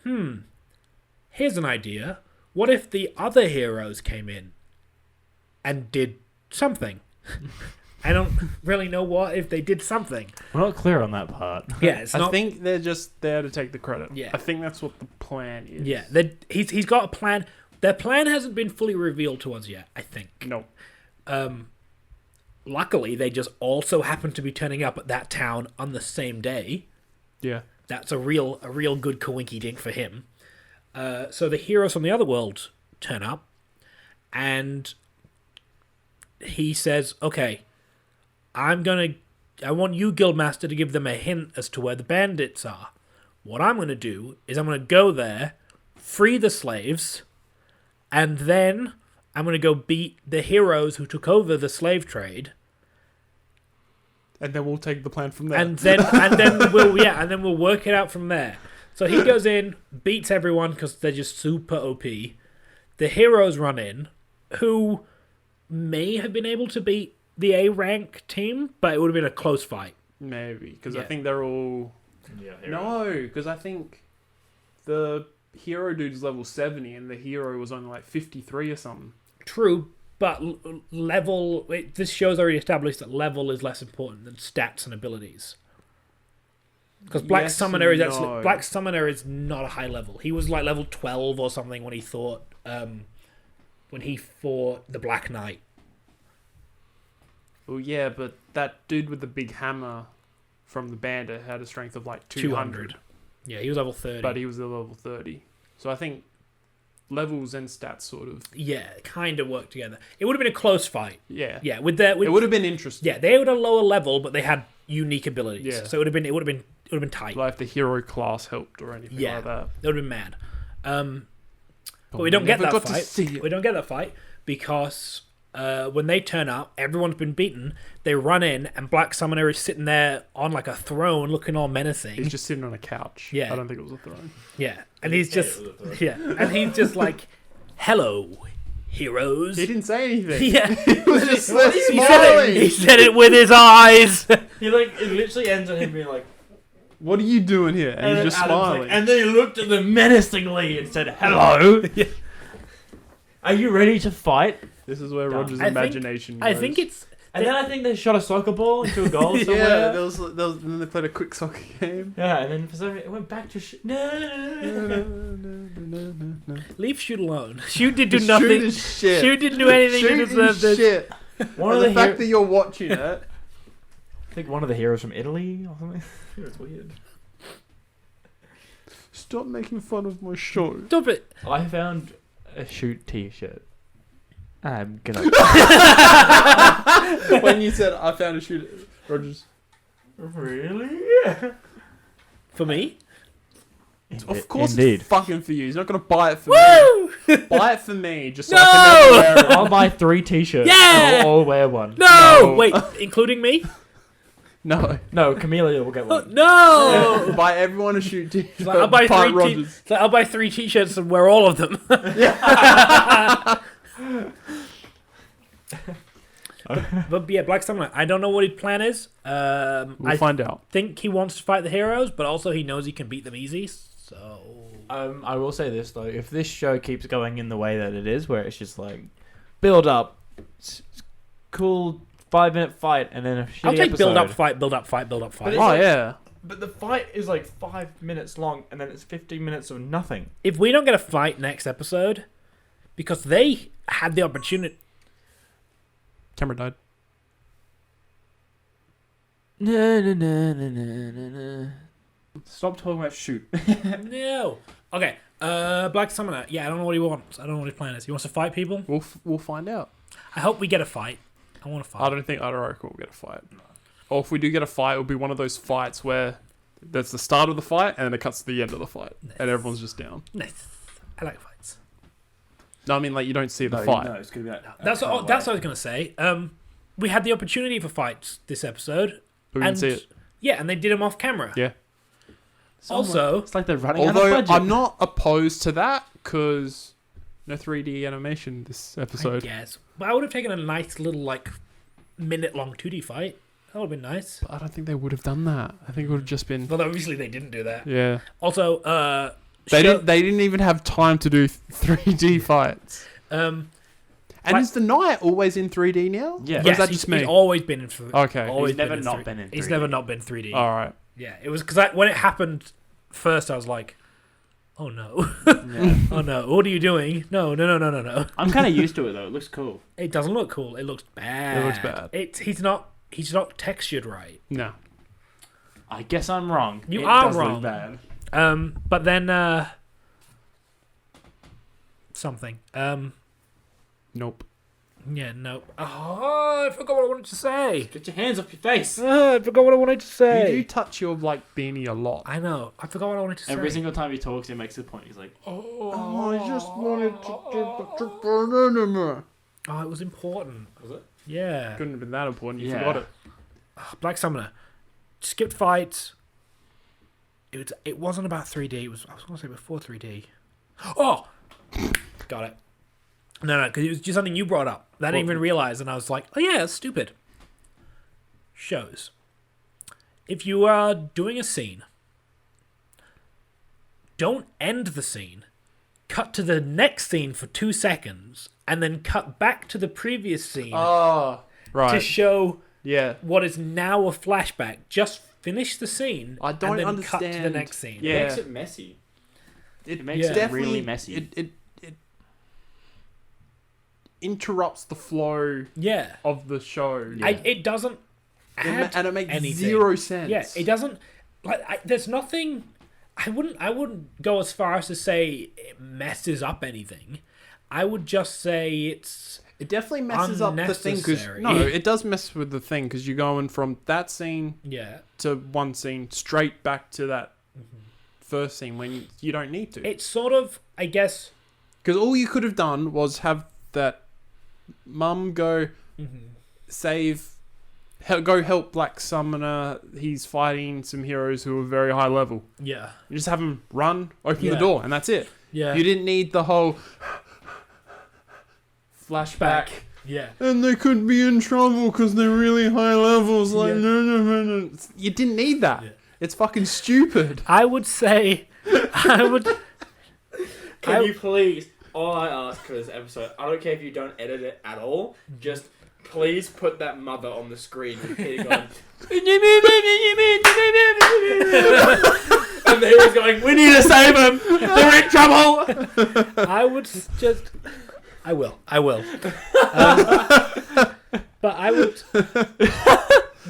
here's an idea. What if the other heroes came in and did something? I don't really know what if they did something. We're not clear on that part. Yeah, it's I not. think they're just there to take the credit. Yeah. I think that's what the plan is. Yeah, he's got a plan. Their plan hasn't been fully revealed to us yet, I think. No. Luckily, they just also happen to be turning up at that town on the same day. Yeah. That's a real good coinky dink for him. So the heroes from the other world turn up, and he says, okay, I want you, Guildmaster, to give them a hint as to where the bandits are. What I'm going to do is I'm going to go there, free the slaves, and then I'm going to go beat the heroes who took over the slave trade. And then we'll take the plan from there. And then we'll work it out from there. So he goes in, beats everyone because they're just super OP. The heroes run in, who may have been able to beat the A rank team, but it would have been a close fight. Maybe, because I Yeah. think they're all... Yeah, No, because I think the hero dude's level 70 and the hero was only like 53 or something. True, but level... this show's already established that level is less important than stats and abilities. Because Black Yes Summoner is and actually... no. Black Summoner is not a high level. He was like level 12 or something when he fought the Black Knight. Well, yeah, but that dude with the big hammer from the bandit had a strength of like 200. Yeah, he was level 30. But he was at level 30. So I think levels and stats sort of... Yeah, kind of work together. It would have been a close fight. Yeah. Yeah, with It would have been interesting. yeah, they were at a lower level, but they had unique abilities. Yeah. So it would have been tight. Like if the hero class helped or anything Yeah. like that. It would have been mad. But we don't get never that got to fight. see it. We don't get that fight because when they turn up, everyone's been beaten. They run in, and Black Summoner is sitting there on like a throne, looking all menacing. He's just sitting on a couch. Yeah. I don't think it was a throne. Yeah, and he's just and he's just like, "Hello, heroes." He didn't say anything. Yeah, He was just there he smiling. said it with his eyes. He like it literally ends on him being like, What are you doing here? And he's then just Adam's like- smiling. and then he looked at them menacingly and said, "Hello, Yeah. are you ready to fight?" This is where Dumb. Roger's I think- imagination I goes. think it's And then I think they shot a soccer ball into a goal Yeah, somewhere. there was, and then they played a quick soccer game. Yeah, and then for some reason it went back to no. leave Shoot alone. Shoot did do Shoot nothing. is shit. Shoot didn't do anything to Shoot deserve is this. shit. One And of the the fact that you're watching it. I think one of the heroes from Italy or something. It's weird. Stop making fun of my show. Stop it. I found a shoot T-shirt. I'm gonna. When you said I found a shoot, Roger's. Really? For me? Of course, Indeed. it's fucking for you. He's not gonna buy it for Woo! me. Buy it for me, just so No! I can never wear it. I'll buy 3 T-shirts. Yeah! I'll wear one. No! No. Wait, including me? No. No, Camellia will get one. No! Buy everyone a shoot t-shirt. It's like, I'll buy Part 3 Rogers. it's like, I'll buy 3 t-shirts and wear all of them. But yeah, Black Summoner. I don't know what his plan is. We'll I find out. think he wants to fight the heroes, but also he knows he can beat them easy. So I will say this though: if this show keeps going in the way that it is, where it's just like build up, cool 5-minute fight, and then a shitty I'll take episode. build up, fight, build up, fight, build up, But fight. it's Oh like- yeah. But the fight is like 5 minutes long, and then it's 15 minutes of nothing. If we don't get a fight next episode, because they had the opportunity. Camera died. Stop talking about shoot. No. Okay. Black Summoner. Yeah, I don't know what he wants. I don't know what his plan is. He wants to fight people. We'll find out. I hope we get a fight. I want to fight. I don't reckon we'll get a fight. Or if we do get a fight, it'll be one of those fights where that's the start of the fight and then it cuts to the end of the fight and everyone's just down. Nice. I like fights. No, I mean like you don't see the fight. No, it's gonna be like That's what I was gonna say. We had the opportunity for fights this episode, But we didn't see it. yeah, and they did them off camera. Yeah. Also, it's like they're running out of Although budget. I'm not opposed to that because no 3D animation this I episode. guess, but I would have taken a nice little like minute-long 2D fight. That would have been nice. But I don't think they would have done that. I think it would have just been But obviously they didn't do that. yeah. Also, They didn't even have time to do 3D fights. Um, And Like- is the night always in 3D now? Yeah. Or yes, is that he's, just me? he's always been in. Okay. Always He's never been in not 3D. been in He's 3D. never not been 3D. All right. Yeah, it was because when it happened first, I was like, "Oh no, Yeah. oh no, what are you doing? No." I'm kind of used to it though. It looks cool. It doesn't look cool. It looks bad. It looks bad. He's not textured right. No. I guess I'm wrong. You It are does look wrong. bad. But then something. Nope. Yeah, no. Oh, I forgot what I wanted to say. Get your hands off your face. I forgot what I wanted to You say. do touch your like beanie a lot. I know. I forgot what I wanted to say. Every single time he talks, he makes a point. He's like, Oh, I just wanted to. Oh, it was important. Was it? Yeah. Couldn't have been that important. You Yeah. forgot it. Black Summoner. Skipped fights. It wasn't about 3D. I was going to say before 3D. Oh! Got it. No, because it was just something you brought up that I didn't even realize, and I was like, oh yeah, it's stupid. Shows. If you are doing a scene, don't end the scene. Cut to the next scene for 2 seconds, and then cut back to the previous scene Oh, right. to show Yeah. what is now a flashback. Just finish the scene. I don't and then understand. Cut to the next scene. Yeah. It makes it messy. It makes Yeah. it really messy. It interrupts the flow Yeah. of the show. It doesn't add And it makes anything. 0 sense. Yeah, it doesn't. There's nothing. I wouldn't go as far as to say it messes up anything. I would just say it's. It definitely messes up the thing because Unnecessary. no, it does mess with the thing because you're going from that scene Yeah. to one scene straight back to that first scene when you don't need to. It's sort of, I guess. Because all you could have done was have that mum go go help Black Summoner. He's fighting some heroes who are very high level. Yeah. You just have him run, open the Yeah. door, and that's it. Yeah. You didn't need the whole flashback. Yeah. And they could be in trouble because they're really high levels. Like, Yeah. no. You didn't need that. Yeah. It's fucking stupid. I would say. I would. Can you please, all I ask for this episode, I don't care if you don't edit it at all, just please put that mother on the screen with Peter going, and then he's going, we need to save him, they're in trouble. I would just. I will. But I would.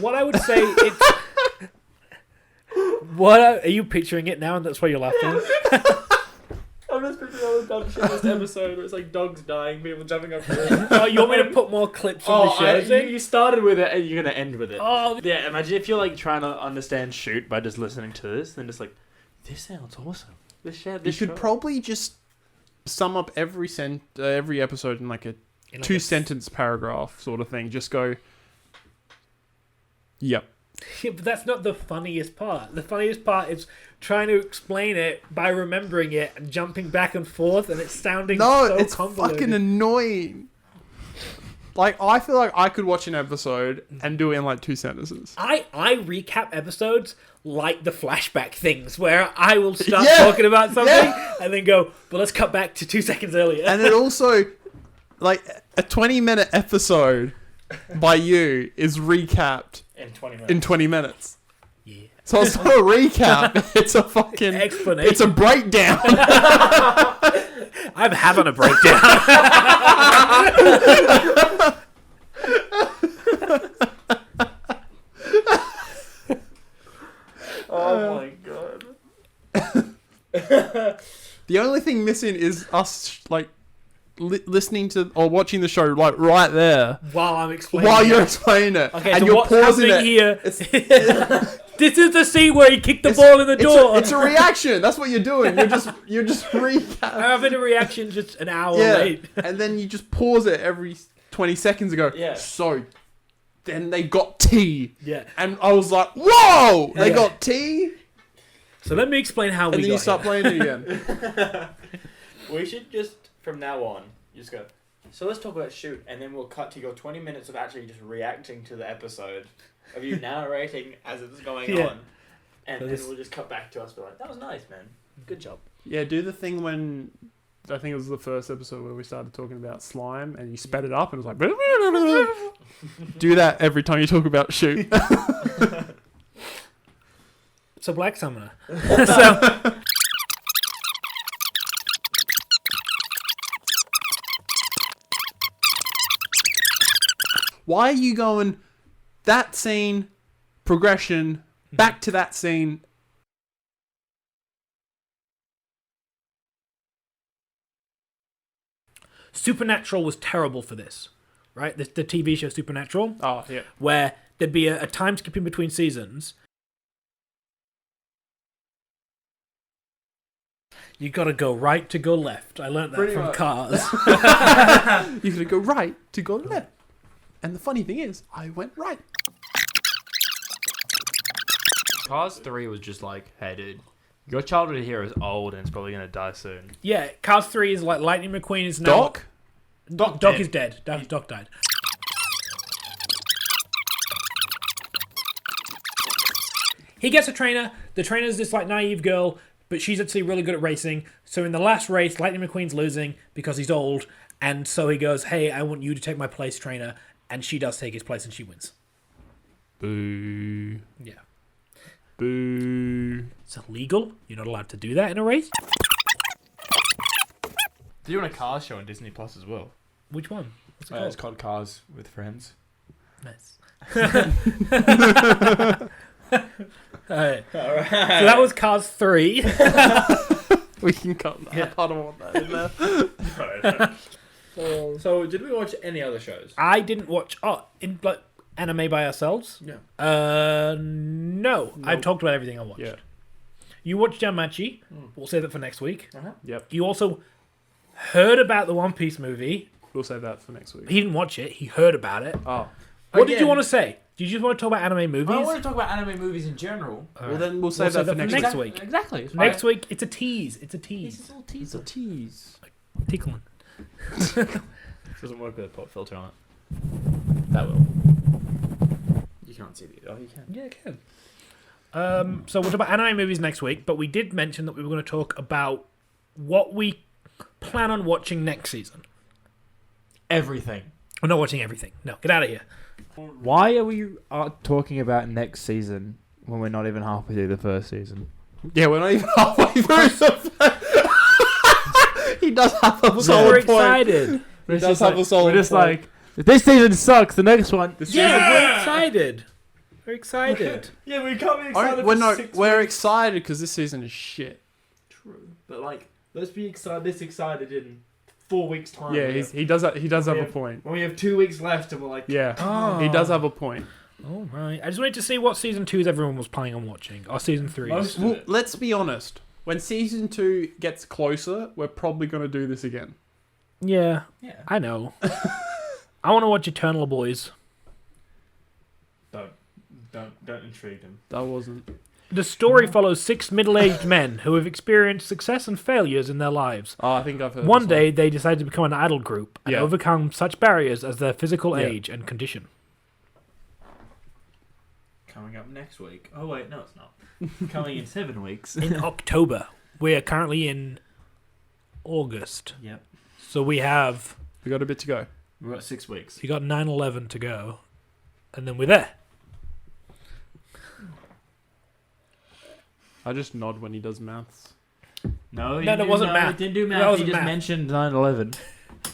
What I would say it's. Are you picturing it now, and that's why you're laughing? I'm just picturing all the dumb shit in this episode where it's like dogs dying, people jumping up the Oh, you want me to put more clips on the shows? you started with it and you're going to end with it. Oh, Yeah, imagine if you're like trying to understand shoot by just listening to this, then just like, this sounds awesome. You This should show. probably just sum up every episode in like a in like 2-sentence paragraph sort of thing. Just go, yep. Yeah, but that's not the funniest part. The funniest part is trying to explain it by remembering it and jumping back and forth, and it's sounding so It's convoluted. fucking annoying. Like, I feel like I could watch an episode and do it in like 2 sentences. I recap episodes like the flashback things, where I will start Yeah, talking about something yeah. and then go, well, let's cut back to 2 seconds earlier. And it also, like, a 20-minute episode by you is recapped In 20 minutes. in 20 minutes. Yeah. So it's not a recap, it's a fucking... Explanation. It's a breakdown. I'm having a breakdown. Oh my god. The only thing missing is us, like, listening to or watching the show, like, right there. While I'm explaining While you're it. explaining it. Okay, and so you're what's pausing happening it. here? This is the scene where he kicked the ball in the door. It's a reaction. That's what you're doing. You're just recap. I'm having a reaction just an hour Yeah. late. And then you just pause it every 20 seconds ago. Yeah. So then they got tea. Yeah. And I was like, whoa! They Yeah. got tea? So let me explain how And we then got you start here. playing it again. We should just, from now on, just go, so let's talk about shoot, and then we'll cut to your 20 minutes of actually just reacting to the episode, of you narrating as it's going Yeah. on. And So then this- we'll just cut back to us, be like, that was nice, man. Good job. Yeah, do the thing when... I think it was the first episode where we started talking about slime and you sped it up and it was like... Do that every time you talk about shoot. So Black Summoner. So Why are you going that scene, progression, back to that scene? Supernatural was terrible for this, right? The TV show Supernatural, Oh, yeah. where there'd be a time skip in between seasons. You gotta go right to go left. I learned that Pretty from much. Cars. You're going to go right to go left. And the funny thing is, I went right. Cars 3 was just like, hey dude, your childhood hero is old and it's probably going to die soon. Yeah, Cars 3 is like Lightning McQueen is now... Doc? Doc is dead. Doc died. He gets a trainer. The trainer's this like naive girl, but she's actually really good at racing. So in the last race, Lightning McQueen's losing because he's old, and so he goes, "Hey, I want you to take my place, trainer." And she does take his place, and she wins. Boo. Yeah. Boo. It's illegal. You're not allowed to do that in a race. They're doing a Cars show on Disney Plus as well. Which one? What's it It's called? called Cars with Friends. Nice. Alright. So that was Cars 3. We can cut that. Yeah. I don't want that in there. So, did we watch any other shows? I didn't watch anime by ourselves. Yeah. No. I've talked about everything I watched. Yeah. You watched Janmachi. We'll save that for next week. Yep. You also heard about the One Piece movie. We'll save that for next week. He didn't watch it. He heard about it. Oh. What did you Again. want to say? Did you just want to talk about anime movies? I don't want to talk about anime movies in general. Well, then we'll save that for next next week. week. Exactly. Next week, it's a tease. It's a It's tease. a little It's teaser. a tease. Tickling. Doesn't work with a pop filter on it. That will. You can't see the. Oh, you can. Yeah, I can. So we'll talk about anime movies next week, but we did mention that we were going to talk about what we plan on watching next season. Everything. We're not watching everything. No, get out of here. Why are we talking about next season when we're not even halfway through the first season? Yeah, we're not even halfway through. He does have a We're solid point. excited. He does have a solid We're just point. like, this season sucks. The next one. Yeah, we're excited. We're excited. Yeah, we can't be We're excited because this season is shit. True, but like, let's be this excited in 4 weeks' time. Yeah, he does have a point. When we have 2 weeks left, and we're like, Yeah, he does have a point. All right. I just wanted to see what season 2's everyone was planning on watching, or season 3's. Most of Well, it. let's be honest. When season 2 gets closer, we're probably going to do this again. Yeah, Yeah. I know. I want to watch Eternal Boys. Don't intrigue him. That wasn't. The story follows 6 middle-aged men who have experienced success and failures in their lives. Oh, I think I've heard. One this day, they decide to become an idol group and Yeah. overcome such barriers as their physical Yeah. age and condition. Coming up next week. Oh wait, no, it's not. Coming in 7 weeks. In October. We are currently in August. Yep. So we have... We got a bit to go. We've got 6 weeks. You got 9/11 to go. And then we're there. I just nod when he does maths. No, that wasn't math. He didn't do That math. He wasn't just math. mentioned 9/11.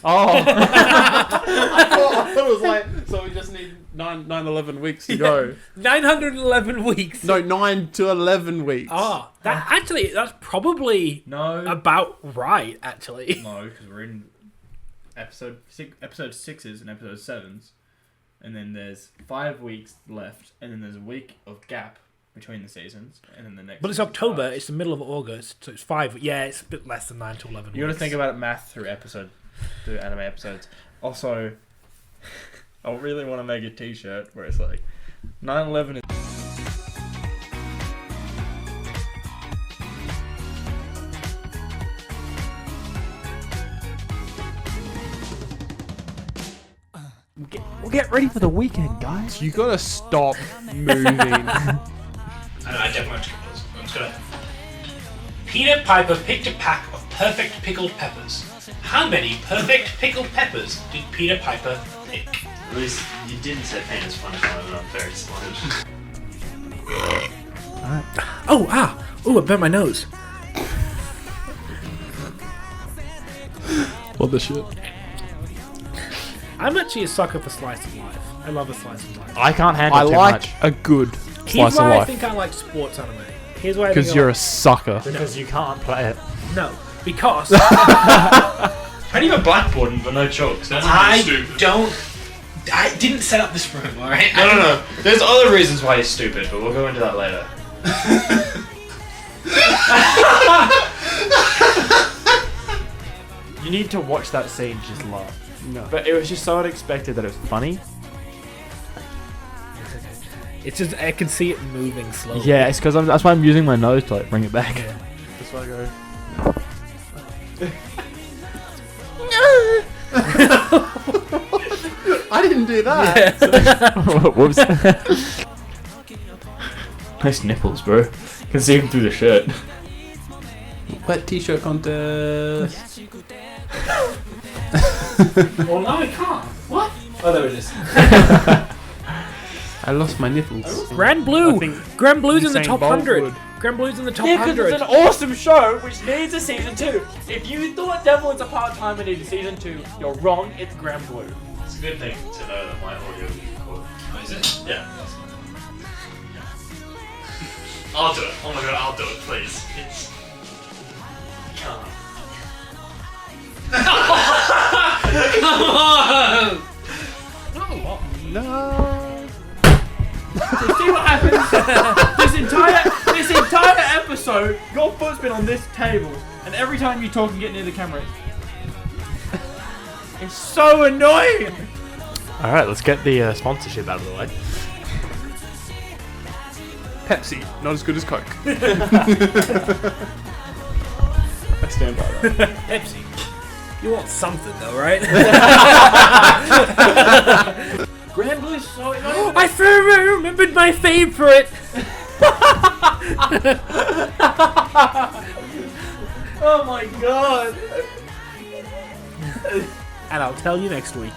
Oh, I thought it was like, so we just need 9-11 weeks to go. 911 weeks. No, 9 to 11 weeks. Ah, that's probably No. about right, actually. No, because we're in episode 6s and episode 7s, and then there's 5 weeks left, and then there's a week of gap between the seasons, and then the next. But it's season October, starts. it's the middle of August, so it's 5. Yeah, it's a bit less than 9 to 11 You got to weeks. think about it math through anime episodes. Also, I really want to make a T-shirt where it's like 9/11 is. We'll get ready for the weekend, guys. You gotta stop moving. I definitely have to cut this. I'm just gonna... Peter Piper picked a pack of perfect pickled peppers. How many perfect pickled peppers did Peter Piper pick? At least you didn't say penis funny time, and I'm very disappointed. Oh, I burnt my nose. What the shit? I'm actually a sucker for slice of life. I love a slice of life. I can't handle I too like much a good Here's slice of why I life. think I like sports anime. Here's why I think Because I you're a like... sucker. because you can't play it. No, because How do you have a blackboard but no chalks? That's I stupid. I didn't set up this room, alright? No. There's other reasons why you're stupid, but we'll go into that later. You need to watch that scene, just laugh. No. But it was just so unexpected that it was funny. It's just, I can see it moving slowly. Yeah, it's because that's why I'm using my nose to like bring it back. Yeah. That's why I go. I didn't do that. Whoops. Nice nipples, bro. Can see them through the shirt. Wet t-shirt contest. Well, no, I can't. What? Oh, there it is. I lost my nipples. Grand I Blue. think Grand Blue's in the Usain top Bolt 100. would. Grand Blue's in the top Yeah, because 100. it's an awesome show which needs a season 2. If you thought Devil is a part-time and needs a season 2, you're wrong. It's Grand Blue. It's a good thing to know that my audio is recorded. Oh, is it? Yeah. I'll do it. Oh my god, I'll do it, please. It's... Come on! No. See what happens? this entire episode, your foot's been on this table, and every time you talk and get near the camera, it's so annoying. All right, let's get the sponsorship out of the way. Pepsi, not as good as Coke. I stand by that. Pepsi. You want something though, right? Grand Blue's so annoying. I remembered my favorite. Oh my god. And I'll tell you next week.